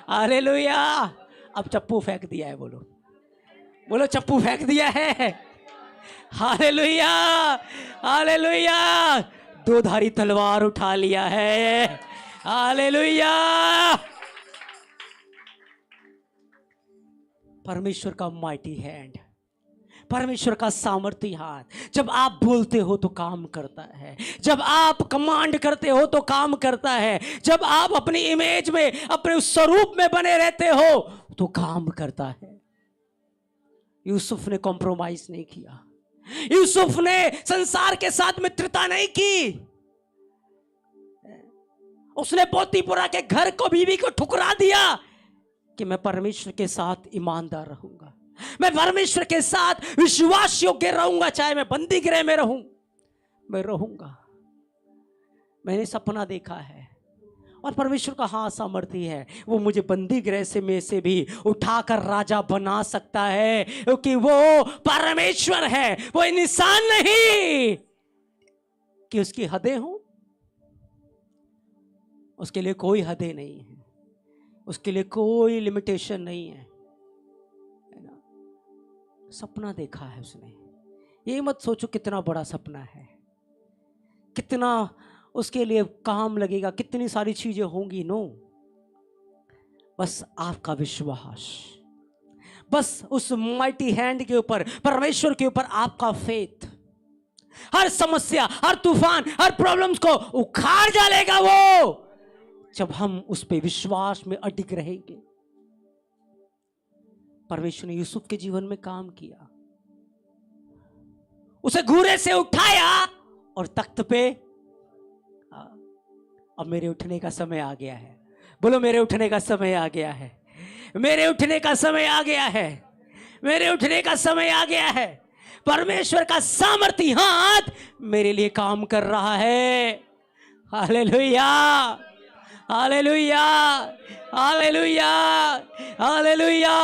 hallelujah. अब चप्पू फेंक दिया है, बोलो बोलो चप्पू फेंक दिया है। Hallelujah, hallelujah. दो धारी तलवार उठा लिया है। हालेलुया। परमेश्वर का माइटी हैंड, परमेश्वर का सामर्थी हाथ जब आप बोलते हो तो काम करता है, जब आप कमांड करते हो तो काम करता है, जब आप अपनी इमेज में, अपने उस स्वरूप में बने रहते हो तो काम करता है। यूसुफ ने कॉम्प्रोमाइज नहीं किया, यूसुफ ने संसार के साथ मित्रता नहीं की, उसने पोतीपुरा के घर को, बीवी को ठुकरा दिया कि मैं परमेश्वर के साथ ईमानदार रहूंगा, मैं परमेश्वर के साथ विश्वास योग्य रहूंगा, चाहे मैं बंदी गृह में रहूं, मैं रहूंगा। मैंने सपना देखा है और परमेश्वर का हाथ सामर्थ्य है, वो मुझे बंदी गृह से में से भी उठाकर राजा बना सकता है, क्योंकि वो परमेश्वर है, वो इंसान नहीं कि उसकी हदें हों। उसके लिए कोई हदें नहीं है, उसके लिए कोई लिमिटेशन नहीं है ना। सपना देखा है उसने, ये मत सोचो कितना बड़ा सपना है, कितना उसके लिए काम लगेगा, कितनी सारी चीजें होंगी। नो, बस आपका विश्वास, बस उस माइटी हैंड के ऊपर, परमेश्वर के ऊपर आपका फेथ हर समस्या, हर तूफान, हर प्रॉब्लम्स को उखाड़ डालेगा वो, जब हम उस पे विश्वास में अडिग रहेंगे। परमेश्वर ने यूसुफ के जीवन में काम किया, उसे घूरे से उठाया और तख्त पे। अब मेरे उठने का समय आ गया है, बोलो मेरे उठने का समय आ गया है, मेरे उठने का समय आ गया है, मेरे उठने का समय आ गया है। परमेश्वर का सामर्थी हाथ मेरे लिए काम कर रहा है। Hallelujah, hallelujah, hallelujah, hallelujah.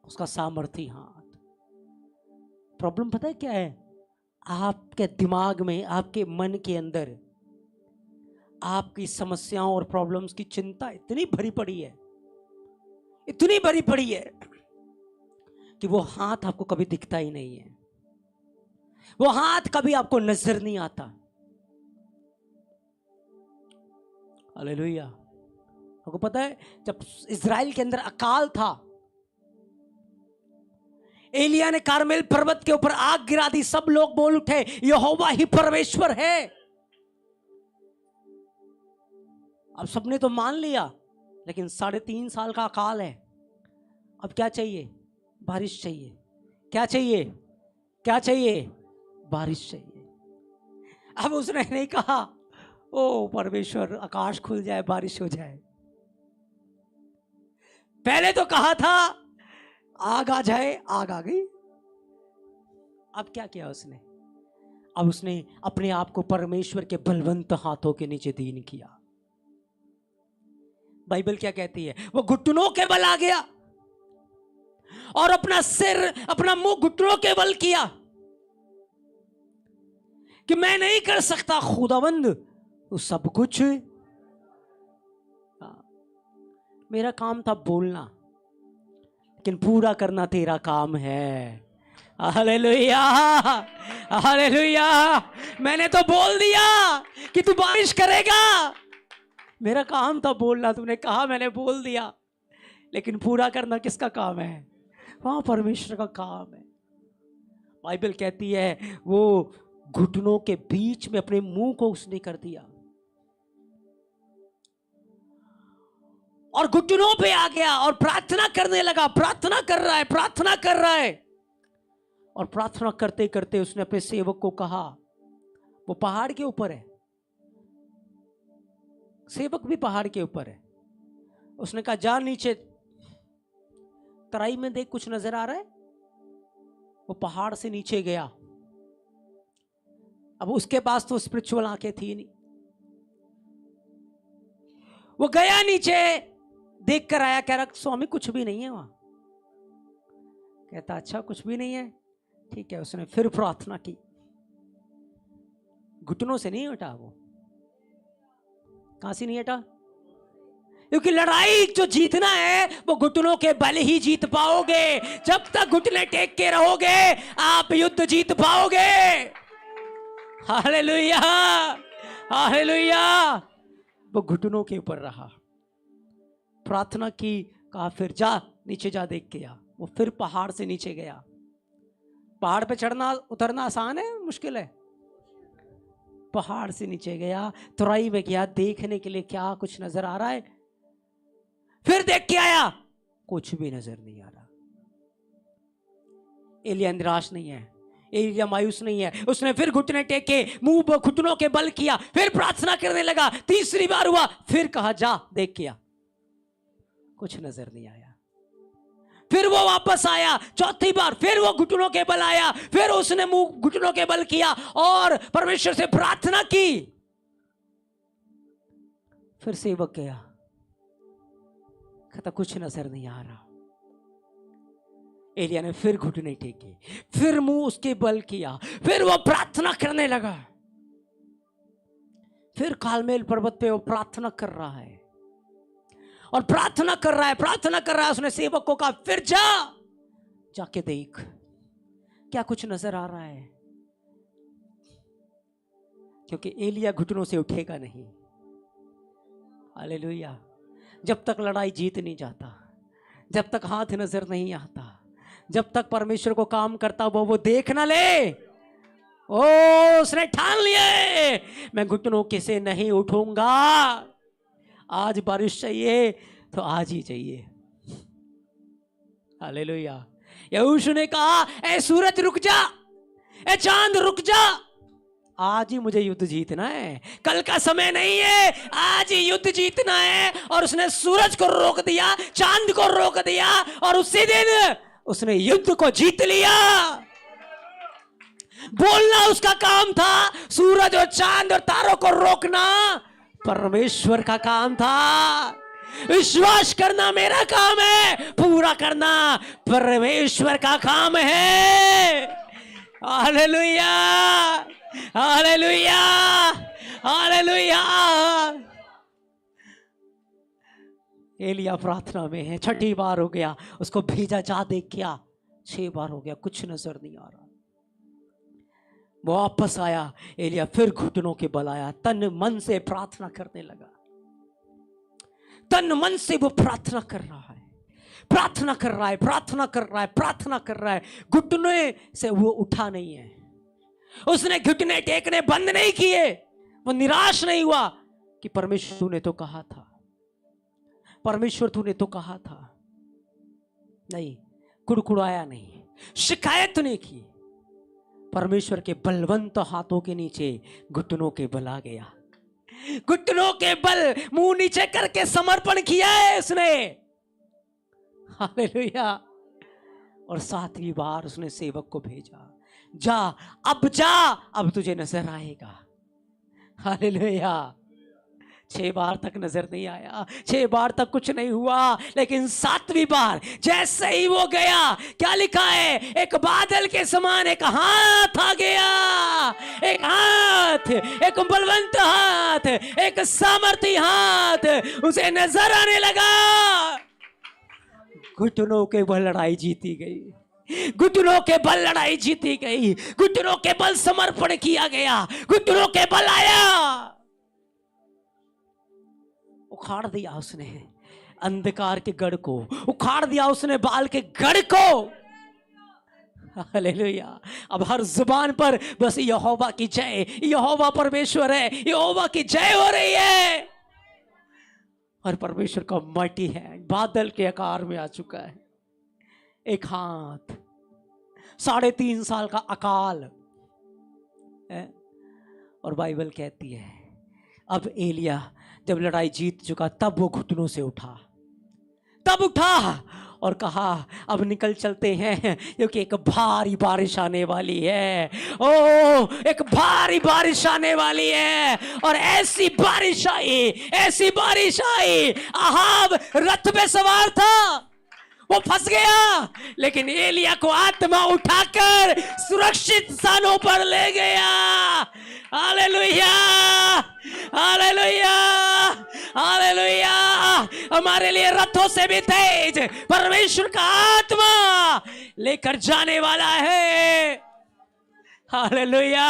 उसका सामर्थी हाथ। प्रॉब्लम पता है क्या है? आपके दिमाग में, आपके मन के अंदर आपकी समस्याओं और प्रॉब्लम्स की चिंता इतनी भरी पड़ी है, इतनी भरी पड़ी है कि वो हाथ आपको कभी दिखता ही नहीं है, वो हाथ कभी आपको नजर नहीं आता। हालेलुया। आपको पता है जब इजराइल के अंदर अकाल था, एलिया ने कारमेल पर्वत के ऊपर आग गिरा दी, सब लोग बोल उठे यहोवा ही परमेश्वर है। अब सबने तो मान लिया, लेकिन 3.5 साल का अकाल है। अब क्या चाहिए? बारिश चाहिए। क्या चाहिए? क्या चाहिए? बारिश चाहिए। अब उसने नहीं कहा ओ परमेश्वर आकाश खुल जाए, बारिश हो जाए। पहले तो कहा था आग आ जाए, आग आ गई। अब क्या किया उसने? अब उसने अपने आप को परमेश्वर के बलवंत हाथों के नीचे दीन किया। बाइबल क्या कहती है? वो घुटनों के बल आ गया और अपना सिर, अपना मुंह घुटनों के बल किया कि मैं नहीं कर सकता, खुदावंद वो सब कुछ। मेरा काम था बोलना, लेकिन पूरा करना तेरा काम है। Hallelujah, hallelujah. मैंने तो बोल दिया कि तू बारिश करेगा, मेरा काम था बोलना। तुमने कहा, मैंने बोल दिया, लेकिन पूरा करना किसका काम है? वहां परमेश्वर का काम है। बाइबल कहती है वो घुटनों के बीच में अपने मुंह को उसने कर दिया और घुटनों पे आ गया और प्रार्थना करने लगा। प्रार्थना कर रहा है, प्रार्थना कर रहा है, और प्रार्थना करते करते उसने अपने सेवक को कहा, वो पहाड़ के ऊपर है, सेवक भी पहाड़ के ऊपर है। उसने कहा जा नीचे तराई में देख, कुछ नजर आ रहा है? वो पहाड़ से नीचे गया। अब उसके पास तो स्पिरिचुअल आंखें थी नहीं। वो गया नीचे, देख कर आया, कह रहा स्वामी कुछ भी नहीं है वहां। कहता अच्छा कुछ भी नहीं है, ठीक है। उसने फिर प्रार्थना की, घुटनों से नहीं हटा। वो कहां से नहीं हटा? क्योंकि लड़ाई जो जीतना है वो घुटनों के बल ही जीत पाओगे। जब तक घुटने टेक के रहोगे आप युद्ध जीत पाओगे। Hallelujah, hallelujah. वो घुटनों के ऊपर रहा, प्रार्थना की, कहा फिर जा नीचे जा देख के आ। वो फिर पहाड़ से नीचे गया। पहाड़ पे चढ़ना उतरना आसान है, मुश्किल है? पहाड़ से नीचे गया, तुराई में गया देखने के लिए क्या कुछ नजर आ रहा है। फिर देख के आया, कुछ भी नजर नहीं आ रहा। एलिया निराश नहीं है, एलिया मायूस नहीं है, उसने फिर घुटने टेके, मुंह पर घुटनों के बल किया, फिर प्रार्थना करने लगा। तीसरी बार हुआ, फिर कहा जा देख किया, कुछ नजर नहीं आया। फिर वो वापस आया, चौथी बार फिर वो घुटनों के बल आया, फिर उसने मुंह घुटनों के बल किया और परमेश्वर से प्रार्थना की। फिर सेवक गया, कहता कुछ नजर नहीं आ रहा। एलिया ने फिर घुटने टेके, फिर मुंह उसके बल किया, फिर वो प्रार्थना करने लगा। फिर कालमेल पर्वत पे वो प्रार्थना कर रहा है और प्रार्थना कर रहा है, प्रार्थना कर रहा है। उसने सेवक को कहा फिर जाके देख क्या कुछ नजर आ रहा है, क्योंकि एलिया घुटनों से उठेगा नहीं। हालेलुया। जब तक लड़ाई जीत नहीं जाता, जब तक हाथ नजर नहीं आता, जब तक परमेश्वर को काम करता वो देख ना ले। ओ उसने ठान लिया मैं घुटनों के से नहीं उठूंगा। आज बारिश चाहिए तो आज ही चाहिए। हालेलुया। यहोशू ने कहा ए सूरज रुक जा, ए चांद रुक जा, आज ही मुझे युद्ध जीतना है, कल का समय नहीं है, आज ही युद्ध जीतना है। और उसने सूरज को रोक दिया, चांद को रोक दिया और उसी दिन उसने युद्ध को जीत लिया। बोलना उसका काम था, सूरज और चांद और तारों को रोकना परमेश्वर का काम था। विश्वास करना मेरा काम है, पूरा करना परमेश्वर का काम है। Hallelujah, hallelujah, hallelujah. एलिया प्रार्थना में है, छठी बार हो गया, उसको भेजा जा देख क्या, 6 बार हो गया, कुछ नजर नहीं आ रहा। वो वापस आया, एलिया फिर घुटनों के बल आया, तन मन से प्रार्थना करने लगा। तन मन से वो प्रार्थना कर रहा है, प्रार्थना कर रहा है, प्रार्थना कर रहा है, प्रार्थना कर रहा है। घुटने से वो उठा नहीं है, उसने घुटने टेकने बंद नहीं किए। वो निराश नहीं हुआ कि परमेश्वर ने तो कहा था, परमेश्वर तूने तो कहा था। नहीं, कुड़कुड़ाया नहीं, शिकायत नहीं की। परमेश्वर के बलवंत हाथों के नीचे घुटनों के बल आ गया, घुटनों के बल मुंह नीचे करके समर्पण किया है उसने। हालेलुया। और 7वीं बार उसने सेवक को भेजा, जा, अब तुझे नजर आएगा। हालेलुया। 6 बार तक नजर नहीं आया, 6 बार तक कुछ नहीं हुआ, लेकिन 7वीं बार जैसे ही वो गया, क्या लिखा है, एक बादल के समान एक हाथ आ गया, एक हाथ, एक बलवंत हाथ, एक सामर्थी हाथ उसे नजर आने लगा। घुटनों के बल लड़ाई जीती गई, घुटनों के बल लड़ाई जीती गई, घुटनों के बल समर्पण किया गया, घुटनों के बल आया। उखाड़ दिया उसने अंधकार के गढ़ को, उखाड़ दिया उसने बाल के गढ़ को। हालेलुया। अब हर जुबान पर बस यहोवा की जय, यहोवा परमेश्वर है, यहोवा की जय हो रही है। और परमेश्वर का माइटी है, बादल के आकार में आ चुका है। एक हाथ, 3.5 साल का अकाल है। और बाइबल कहती है अब एलिया जब लड़ाई जीत चुका, तब वो घुटनों से उठा, तब उठा और कहा अब निकल चलते हैं, क्योंकि एक भारी बारिश आने वाली है। ओ एक भारी बारिश आने वाली है। और ऐसी बारिश आई, अहाब रथ पे सवार था, वो फंस गया, लेकिन एलिया को आत्मा उठाकर सुरक्षित स्थानों पर ले गया। Hallelujah, hallelujah, hallelujah. हमारे लिए रथों से भी तेज परमेश्वर का आत्मा लेकर जाने वाला है। Hallelujah,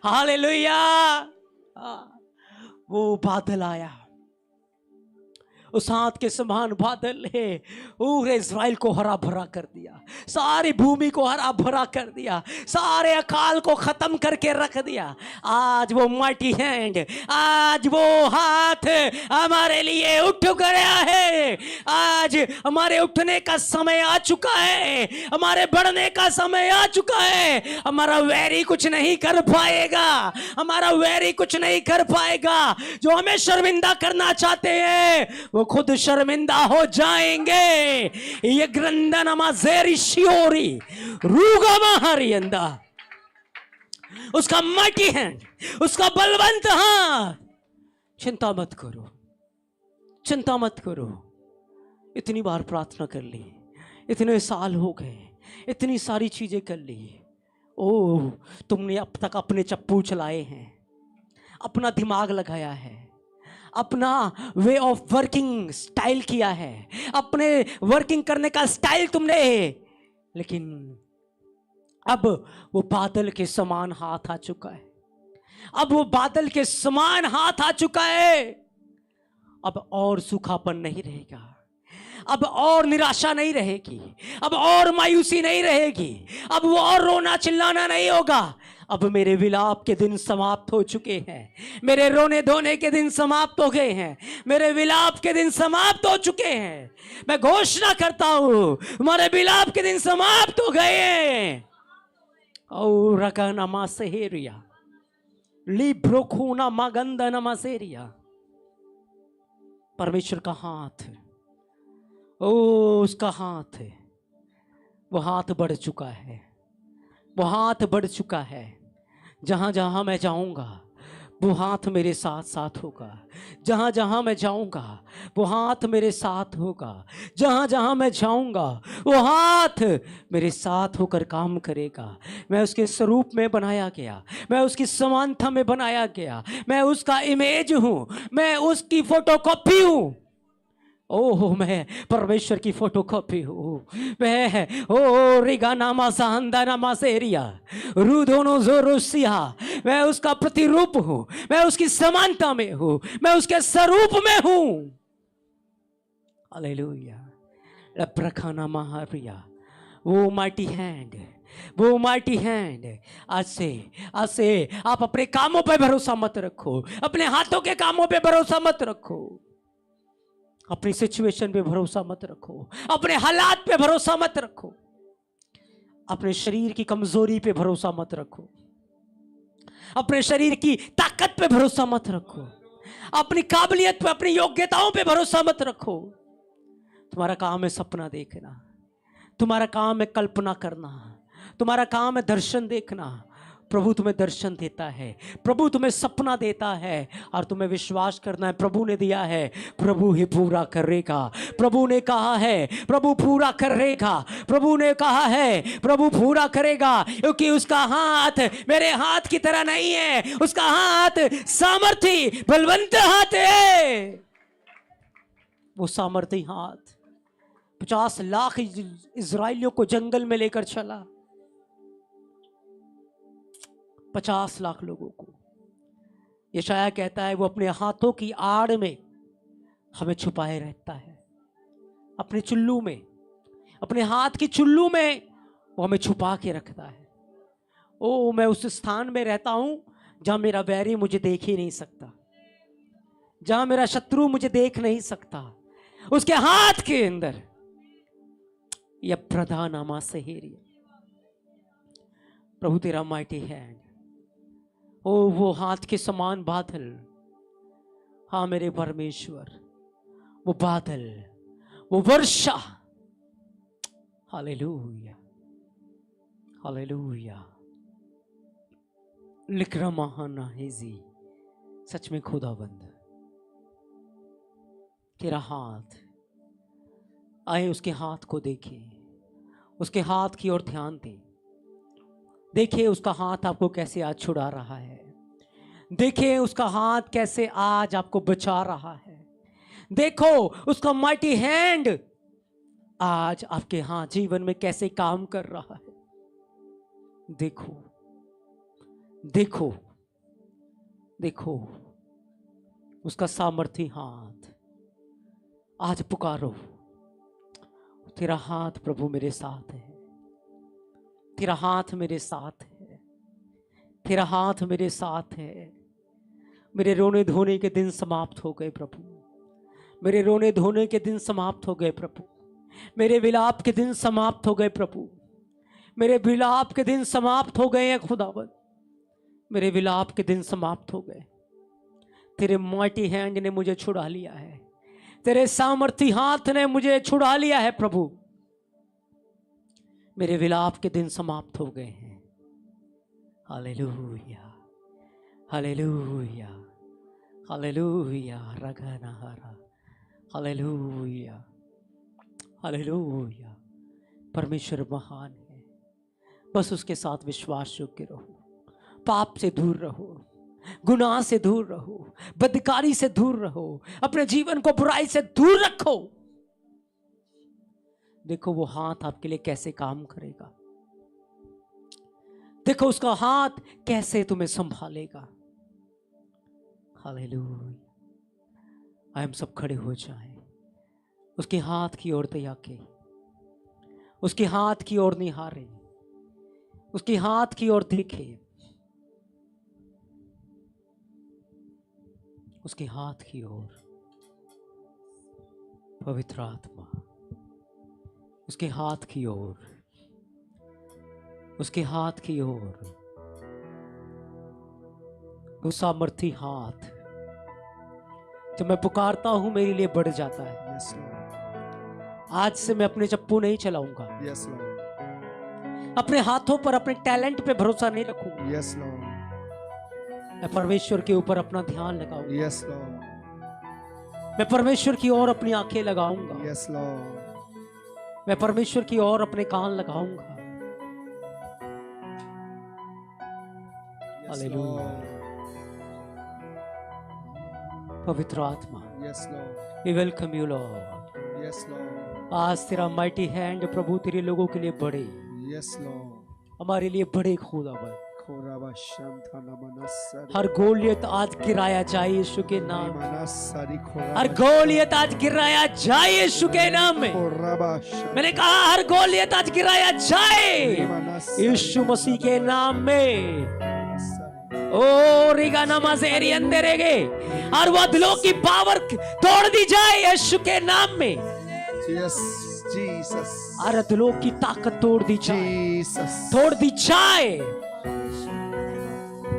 hallelujah. वो बादल आया उस हाथ के समान बादल ने पूरे इज़राइल को हरा भरा कर दिया, सारी भूमि को हरा भरा कर दिया, सारे अकाल को खत्म करके रख दिया। आज वो माइटी हैंड, आज वो हाथ हमारे लिए उठ गया है। आज हमारे उठने का समय आ चुका है, हमारे बढ़ने का समय आ चुका है। हमारा वैरी कुछ नहीं कर पाएगा, हमारा वैरी कुछ नहीं कर पाएगा। जो हमें शर्मिंदा करना चाहते हैं वो खुद शर्मिंदा हो जाएंगे। ये ग्रंदन अमाजेरी शियोरी रूगा महारियंदा, उसका माइटी हैंड, उसका बलवंत हाथ। चिंता मत करो, चिंता मत करो। इतनी बार प्रार्थना कर ली, इतने साल हो गए, इतनी सारी चीजें कर ली। ओह, तुमने अब तक अपने चप्पू चलाए हैं, अपना दिमाग लगाया है, अपना वे ऑफ वर्किंग स्टाइल किया है, अपने वर्किंग करने का स्टाइल तुमने, लेकिन अब वो बादल के समान हाथ आ चुका है। अब वो बादल के समान हाथ आ चुका है। अब और सूखापन नहीं रहेगा, अब और निराशा नहीं रहेगी, अब और मायूसी नहीं रहेगी, अब वो और रोना चिल्लाना नहीं होगा। अब मेरे विलाप के दिन समाप्त हो चुके हैं, मेरे रोने धोने के दिन समाप्त हो गए हैं, मेरे विलाप के दिन समाप्त हो चुके हैं। मैं घोषणा करता हूं, हमारे विलाप के दिन समाप्त हो गए हैं। ओ रकना मासेरिया लिब्रोखूना मागंदना मासेरिया, परमेश्वर का हाथ, ओ उसका हाथ है, वो हाथ बढ़ चुका है, वो हाथ बढ़ चुका है। जहां जहां मैं जाऊंगा वो हाथ मेरे साथ साथ होगा, जहां जहां मैं जाऊंगा वो हाथ मेरे साथ होगा, जहां जहां मैं जाऊंगा वो हाथ मेरे साथ होकर काम करेगा। मैं उसके स्वरूप में बनाया गया, मैं उसकी समानता में बनाया गया, मैं उसका इमेज हूं, मैं उसकी फोटोकॉपी हूं। ओह, मैं परमेश्वर की फोटोकॉपी हूँ। मैं ओ रिगानामा साहंदानामा सेरिया रूदोनो जोरोसिया, मैं उसका प्रतिरूप हूँ, मैं उसकी समानता में हूँ, मैं उसके स्वरूप में हूँ। हालेलुया। लप्रखाना महारिया, वो माइटी हैंड, वो माइटी हैंड। आज से आप अपने कामों पे भरोसा मत रखो, अपने हाथों के कामों पे भरोसा मत रखो, अपनी सिचुएशन पे भरोसा मत रखो, अपने हालात पे भरोसा मत रखो, अपने शरीर की कमजोरी पे भरोसा मत रखो, अपने शरीर की ताकत पे भरोसा मत रखो, अपनी काबिलियत पे, अपनी योग्यताओं पे भरोसा मत रखो। तुम्हारा काम है सपना देखना, तुम्हारा काम है कल्पना करना, तुम्हारा काम है दर्शन देखना। प्रभु तुम्हें दर्शन देता है, प्रभु तुम्हें सपना देता है, और तुम्हें विश्वास करना है प्रभु ने दिया है, प्रभु ही पूरा करेगा। प्रभु ने कहा है प्रभु पूरा करेगा, प्रभु ने कहा है प्रभु पूरा करेगा, क्योंकि उसका हाथ मेरे हाथ की तरह नहीं है, उसका हाथ सामर्थी बलवंत हाथ है। वो सामर्थी हाथ 50 लाख इजराइलियों को जंगल में लेकर चला, 50 लाख लोगों को। यशायाह कहता है वो अपने हाथों की आड़ में हमें छुपाए रहता है, अपने चुल्लू में, अपने हाथ की चुल्लू में वो हमें छुपा के रखता है। ओ, मैं उस स्थान में रहता हूं जहां मेरा वैरी मुझे देख ही नहीं सकता, जहां मेरा शत्रु मुझे देख नहीं सकता। उसके हाथ के अंदर यह प्रधान आमा सहेरी, प्रभु तेरा माइटी हैंड, ओ वो हाथ के समान बादल। हाँ मेरे परमेश्वर, वो बादल, वो वर्षा। Hallelujah, hallelujah. लिक्रमाहाना हेजी, सच में खुदाबंद तेरा हाथ, आए उसके हाथ को देखें, उसके हाथ की ओर ध्यान दें। देखिए उसका हाथ आपको कैसे आज छुड़ा रहा है, देखिए उसका हाथ कैसे आज आपको बचा रहा है। देखो उसका माइटी हैंड आज आपके हाथ जीवन में कैसे काम कर रहा है। देखो देखो देखो उसका सामर्थी हाथ, आज पुकारो, तेरा हाथ प्रभु मेरे साथ है, तेरा हाथ मेरे साथ है, तेरा हाथ मेरे साथ है। मेरे रोने धोने के दिन समाप्त हो गए प्रभु, मेरे रोने धोने के दिन समाप्त हो गए प्रभु, मेरे विलाप के दिन समाप्त हो गए प्रभु, मेरे विलाप के दिन समाप्त हो गए हैं खुदावंद, मेरे विलाप के दिन समाप्त हो गए। तेरे माइटी हैंड ने मुझे छुड़ा लिया है, तेरे सामर्थी हाथ ने मुझे छुड़ा लिया है प्रभु। मेरे विलाप के दिन समाप्त हो गए हैं। हालेलुया, हालेलुया, हालेलुया, रगनहरा, हालेलुया, हालेलुया। परमेश्वर महान है, बस उसके साथ विश्वास योग्य रहो, पाप से दूर रहो, गुनाह से दूर रहो, बदकारी से दूर रहो, अपने जीवन को बुराई से दूर रखो। देखो वो हाथ आपके लिए कैसे काम करेगा, देखो उसका हाथ कैसे तुम्हें संभालेगा। हालेलुया। आइए हम सब खड़े हो जाएं, उसके हाथ की ओर तयाके, उसके हाथ की ओर निहारे, उसके हाथ की ओर देखे, उसके हाथ की ओर। पवित्र आत्मा उसके हाथ की ओर, उसके हाथ की ओर। वो सामर्थी हाथ जब मैं पुकारता हूं मेरे लिए बढ़ जाता है। Yes, Lord. आज से मैं अपने चप्पू नहीं चलाऊंगा, Yes, Lord. अपने हाथों पर, अपने टैलेंट पे भरोसा नहीं रखूंगा। Yes, Lord. मैं परमेश्वर के ऊपर अपना ध्यान लगाऊंगा। Yes, Lord. मैं परमेश्वर की ओर अपनी आंखें लगाऊंगा। Yes, Lord. मैं परमेश्वर की ओर अपने कान लगाऊंगा। Yes, hallelujah. Lord. पवित्र आत्मा, Yes, Lord. we welcome you Lord। Yes, Lord. आज तेरा माइटी हैंड प्रभु तेरे लोगों के लिए बढ़े, Yes, Lord. हमारे लिए बढ़े खुदावन। Koraba shantana manasari. हर गोलियत आज गिराया जाए यीशु के नाम में। Manasari koraba. हर गोलियत आज गिराया जाए यीशु के नाम में। Koraba shantana. मैंने कहा हर गोलियत आज गिराया जाए यीशु मसीह के नाम में। ओ रिगा नमाज़ेरी अंदरेगे, और वो दिलों की पावर तोड़ दी जाए यीशु के नाम में। Yes, Jesus. और दिलों की ताकत तोड़ दी जाए, Jesus. तोड़ दी जाए।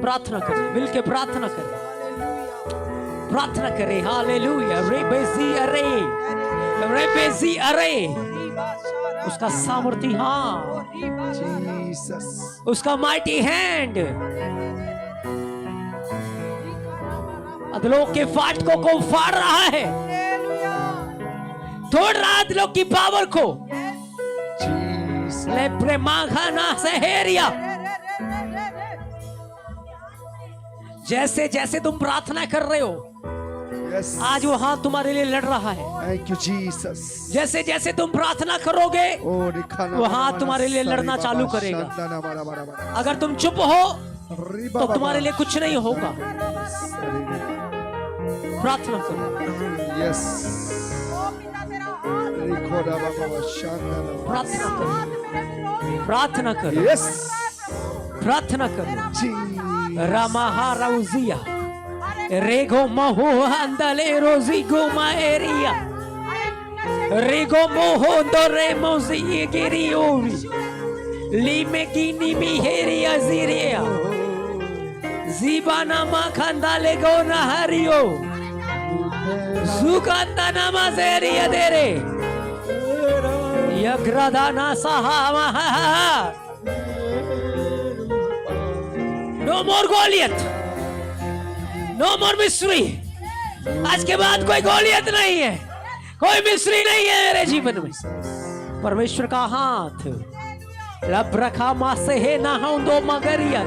प्रार्थना करें, मिलके प्रार्थना करें, प्रार्थना करें। हालेलुया। रेबेजी अरे, रेबेजी अरे, उसका सामर्थी हाथ, Jesus. उसका माइटी हैंड अदलों के फाटकों को फाड़ रहा है, तोड़ रहा है अदलों की पावर को। Jesus. लेब्रे माघाना सहेरिया। जैसे जैसे तुम प्रार्थना कर रहे हो, Yes. आज वो हाथ तुम्हारे लिए लड़ रहा है। Thank you, Jesus. जैसे जैसे तुम प्रार्थना करोगे Oh, रिखाना वो हाथ तुम्हारे लिए लड़ना चालू करेगा। अगर तुम चुप हो तो तुम्हारे लिए कुछ नहीं होगा। प्रार्थना करो, Yes. प्रार्थना करो, प्रार्थना करो, Yes. प्रार्थना करो। Jesus. रामाहा राउजिया रेगो महो अंदले रोजी गोमा एरिया रेगो मोहो दोरे मोजी गिरियोरी लीमे कीनी मिहेरिया जीरिया जीबाना माखंदाले गो नहरियो जुकांदा नमाजेरिया देरे यग्रदाना सहावा। नो मोर गोलियत, नो मोर मिस्री। आज के बाद कोई गोलियत नहीं है, कोई मिस्री नहीं है मेरे जीवन में। परमेश्वर का हाथ रब रखा मासे है ना हम दो मगरिया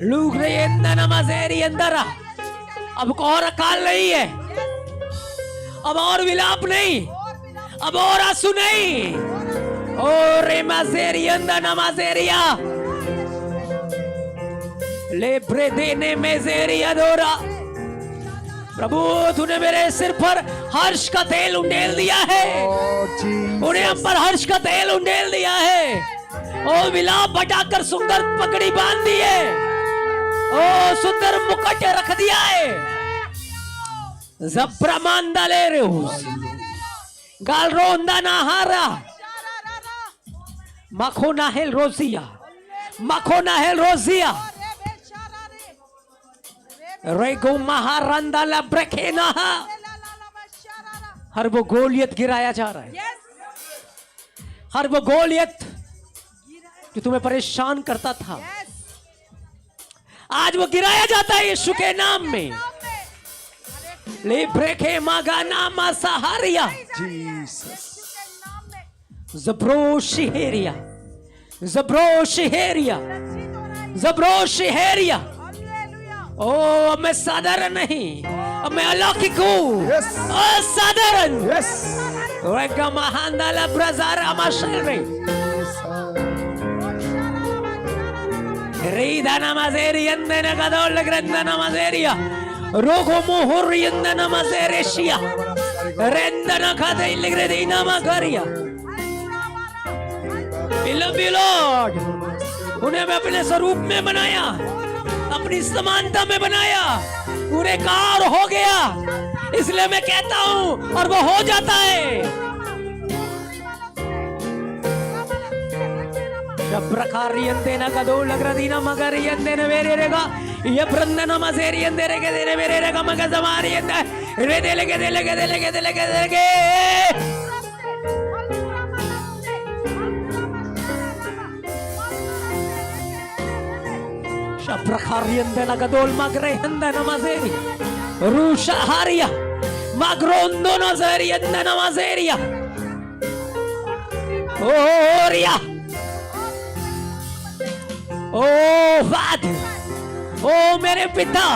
लूग रही नमाजेरी अंदर। अब और अकाल नहीं है, अब और विलाप नहीं, अब और आंसू नहीं। ओ रे माजेरी अंदर नमाजेरिया ले ब्रेदेने मेजेरिया दोरा प्रभु तूने मेरे सिर पर हर्ष का तेल उंडेल दिया है, उन्हें हम पर हर्ष का तेल उंडेल दिया है। ओ विलाप बटाकर सुंदर पगड़ी बांध दी है, ओ सुंदर मुकुट रख दिया है। जब्रमांदा ले रेउस गालरोंदा नाहारा मखोना हेल रोजिया, मखोना हेल रोजिया रेगो महारंदा ला ब्रेखेना। हर वो गोलियत गिराया जा रहा है, हर वो गोलियत जो तुम्हें परेशान करता था आज वो गिराया जाता है यीशु के नाम में। ले ब्रेखे मागाना मासाहारिया जब्रो शिहेरिया, जब्रो शिहेरिया, जब्रो शिहेरिया। ओ मैं साधारण नहीं, अब मैं अलौकिक हूँ, असाधारण। रेगा महांदाला ब्रजारा माशरे रीदाना माजेरी अंदना गदोल ग्रंदना माजेरिया रोगो मोहर यंदना माजेरेशिया रेंदना खादे लिग्रेदीना मागरिया। लॉर्ड उन्हें मैं अपने स्वरूप में बनाया, अपनी समानता में बनाया, पूरे कार हो गया, इसलिए मैं कहता हूं और वो हो जाता है। जब प्रकारियंते ना कदो लगरदीना मगरियंते ने मेरे रेगा ये ब्रंदना मजेरियंते रे के देने मेरे रेगा मगर जमारियंते रे दे लगे दे लगे दे लगे दे लगे दे लगे। Shabrakaryanda nagadol magrehanda namazeri Rusha haria Magrondo nazarianda namazeria Oria Oh Father Oh मेरे पिता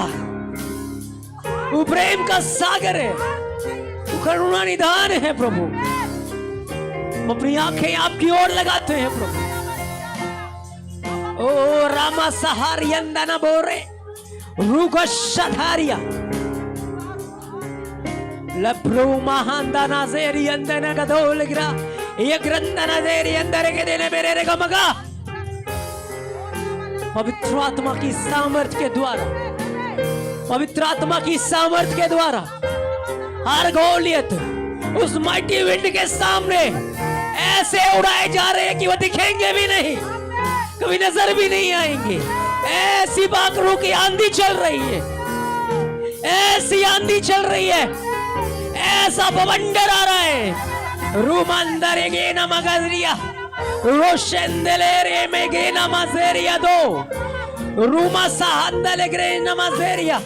वो प्रेम का सागर है, वो करुणा निधान है प्रभु। हम अपनी आंखें आपकी ओर लगाते हैं प्रभु। ओ रामा सहारियंदना बोरे रुगशधारिया लब्रू महांदना जेरियंदना गदोलगिरा ये ग्रंथना जेरियंदरे के देने मेरे रे गमगा। पवित्र आत्मा की सामर्थ्य के द्वारा, पवित्र आत्मा की सामर्थ्य के द्वारा हर गोलियत उस माइटी विंड के सामने ऐसे उड़ाए जा रहे हैं कि वो दिखेंगे भी नहीं, कभी नजर भी नहीं आएंगे। ऐसी बाकरों की आंधी चल रही है, ऐसी आंधी चल रही है, ऐसा बवंडर आ रहा है। रूमंदर गे न मगरिया रोशंदलेरे में गे न मजेरिया दो रूमा साहंदले ग्रे न मजेरिया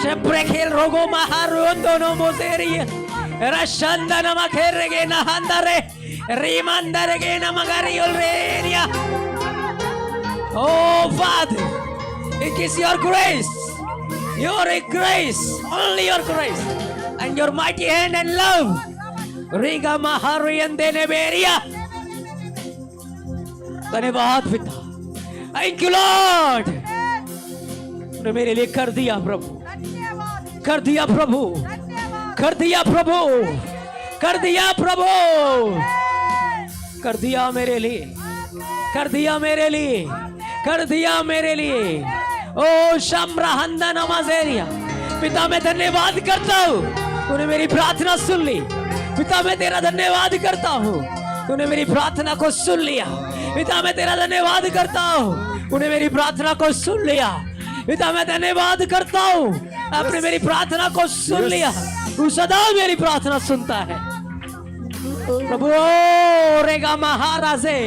शेप्रेखेल रोगो महारों दोनों मोजेरिया रशंदन मखेर गे न हंदरे Remandare che na magari olreria. Oh Father, it is your grace, your grace, only your grace, and your mighty hand and love. Riga maharian dene beria. धन्यवाद पिता, Thank you Lord. तूने मेरे लिए कर दिया प्रभु, कर दिया प्रभु, कर दिया प्रभु, कर दिया प्रभु, कर दिया मेरे लिए, कर दिया मेरे लिए, कर दिया मेरे लिए। ओ शम्राहंदा नमाज़ेरिया, पिता मैं धन्यवाद करता हूँ, तूने मेरी प्रार्थना सुन ली। पिता मैं तेरा धन्यवाद करता हूँ, तूने मेरी प्रार्थना को सुन लिया। पिता मैं तेरा धन्यवाद करता हूँ, तूने मेरी प्रार्थना को सुन लिया। पिता मैं धन्यवाद करता हूँ, आपने मेरी प्रार्थना को सुन लिया। तू सदा मेरी प्रार्थना सुनता है प्रभु। रेगा महाराजे,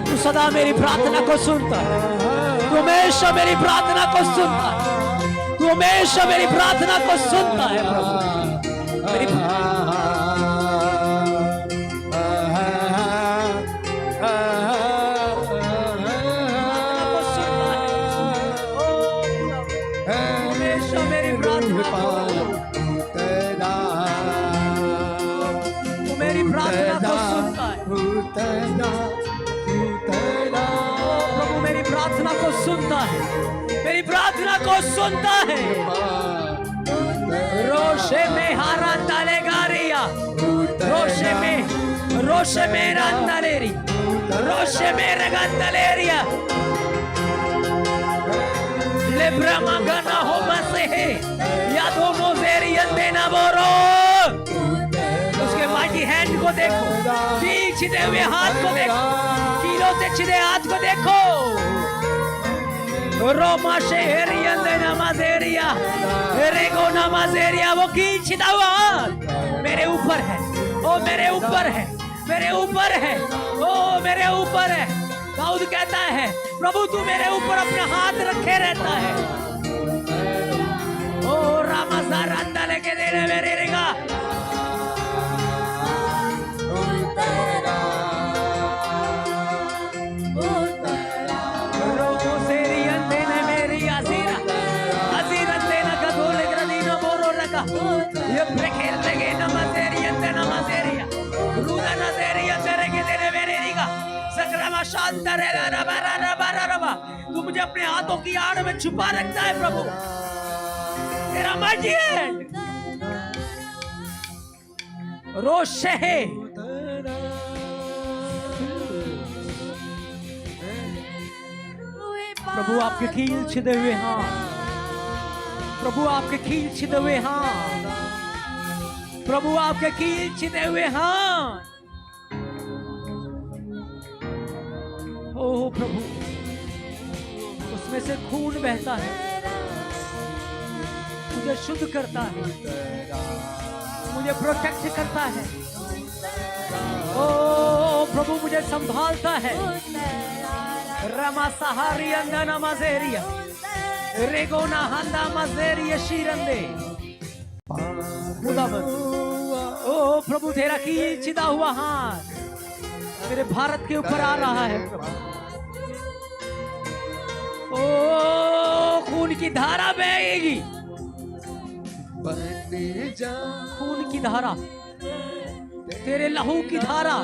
तू सदा मेरी प्रार्थना को सुनता है, तू हमेशा मेरी प्रार्थना को सुनता है, तू हमेशा मेरी प्रार्थना को सुनता है प्रभु। मेरी प्रार्थना को सुनता है, मेरी प्रार्थना को सुनता है। रोशे में हारा तालेगारिया, रोशे में रंदलेरी, रोशे में रगंदलेरिया, लेब्रामा गना हो बसे है या तो मोजेरी अंदेना बोरो। उसके माइटी हैंड को देखो, कील छिदे हुए हाथ को देखो, कीलों से छिदे हाथ को देखो। रोमा शेहरी अंदेना माजेरिया, रेगो ना माजेरिया, वो कील छिदा हुआ हाथ मेरे ऊपर है, ओ मेरे ऊपर है, मेरे ऊपर है, ओ मेरे ऊपर है। दाऊद कहता है प्रभु तू मेरे ऊपर अपना हाथ रखे रहता है। ओ रामाजार अंदा लेके देने मेरे रेगा, रोको सेरी अंदे ने मेरी अजीरा, अजीरा देना का धोले ग्रदीना बोरो रखा, ये ब्रेखेर लगे नमाजेरी अंदे नमाजेरिया, रूदा नजेरिया तेरे के देने मेरे रेगा। तू मुझे अपने हाथों की आड़ में छुपा रखता है प्रभु, तेरा माइटी हैंड। रोशे है प्रभु आपके कील छिदे हुए हाथ, प्रभु आपके कील छिदे हुए हाथ, प्रभु आपके कील छिदे हुए हाथ। ओ प्रभु उसमें से खून बहता है, मुझे शुद्ध करता है, मुझे प्रोटेक्ट करता है। ओ प्रभु मुझे संभालता है। रमा सहारी अंदना मजेरिया, रेगोना हंदा मजेरिया शीरंदे। ओ प्रभु तेरा कील छिदा हुआ हाथ मेरे भारत के ऊपर आ रहा है प्रभु। ओ खून की धारा बहेगी, खून की धारा, तेरे लहू की धारा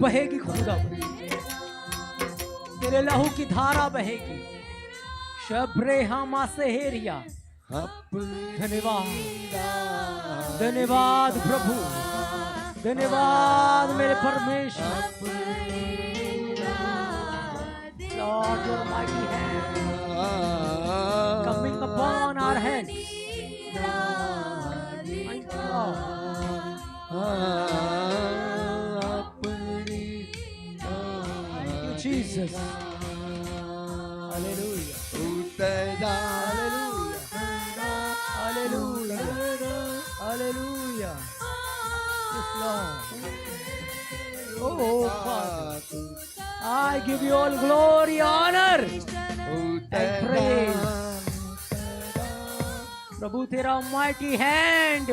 बहेगी, खुदा तेरे लहू की धारा बहेगी। शब्रे हामा सेहरिया, धन्यवाद धन्यवाद प्रभु, धन्यवाद मेरे परमेश्वर। Lord, your mighty hand coming upon our heads. Thank you, Lord. Thank you, Jesus. Hallelujah. Hallelujah. Hallelujah. Yes, Lord. Oh, Father. I give you all glory, honor and praise. प्रभु तेरा mighty hand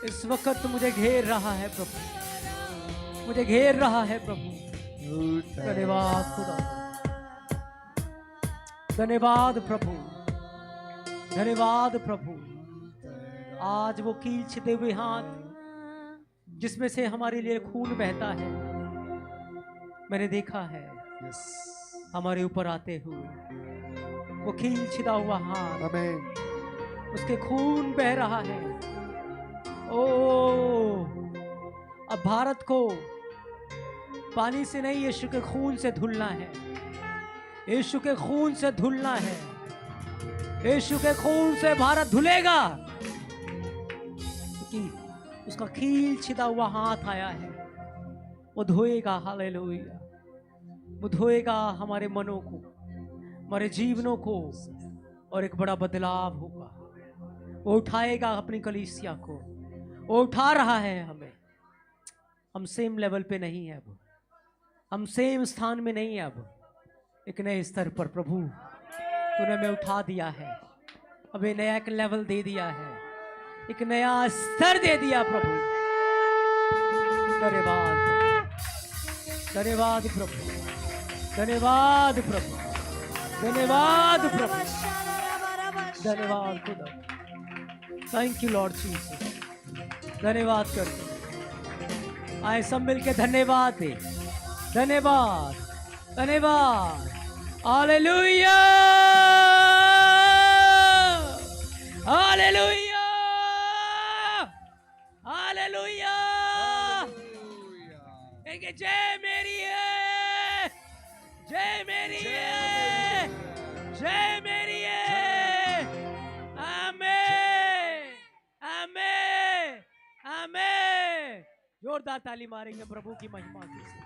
इस वक्त मुझे घेर रहा है प्रभु, मुझे घेर रहा है प्रभु। धन्यवाद खुदा, धन्यवाद प्रभु, धन्यवाद प्रभु। आज वो कील छिदे हुए हाथ जिसमें से हमारे लिए खून बहता है, मैंने देखा है हमारे ऊपर आते हुए। वो कील छिदा हुआ हाथ, उसके खून बह रहा है। ओ अब भारत को पानी से नहीं, यीशु के खून से धुलना है, यीशु के खून से धुलना है। यीशु के खून से भारत धुलेगा, क्योंकि उसका कील छिदा हुआ हाथ आया है। वो धोएगा, हालेलुया, वो धोएगा हमारे मनों को, हमारे जीवनों को, और एक बड़ा बदलाव होगा। वो उठाएगा अपनी कलीसिया को, वो उठा रहा है हमें। हम सेम लेवल पे नहीं है अब, हम सेम स्थान में नहीं है अब। एक नए स्तर पर प्रभु तूने हमें उठा दिया है, हमें नया एक लेवल दे दिया है, एक नया स्तर दे दिया प्रभु। धन्यवाद, धन्यवाद प्रभु, धन्यवाद प्रभु, धन्यवाद प्रभु, धन्यवाद खुदा। Thank you Lord Jesus. धन्यवाद करते, आए सब मिलके धन्यवाद दे। धन्यवाद, धन्यवाद। Hallelujah, hallelujah, hallelujah. कहेंगे जय मेरी है, जय मेरी है, जय मेरी है। आमेन, आमेन, आमेन। जोरदार ताली मारेंगे प्रभु की महिमा के लिए।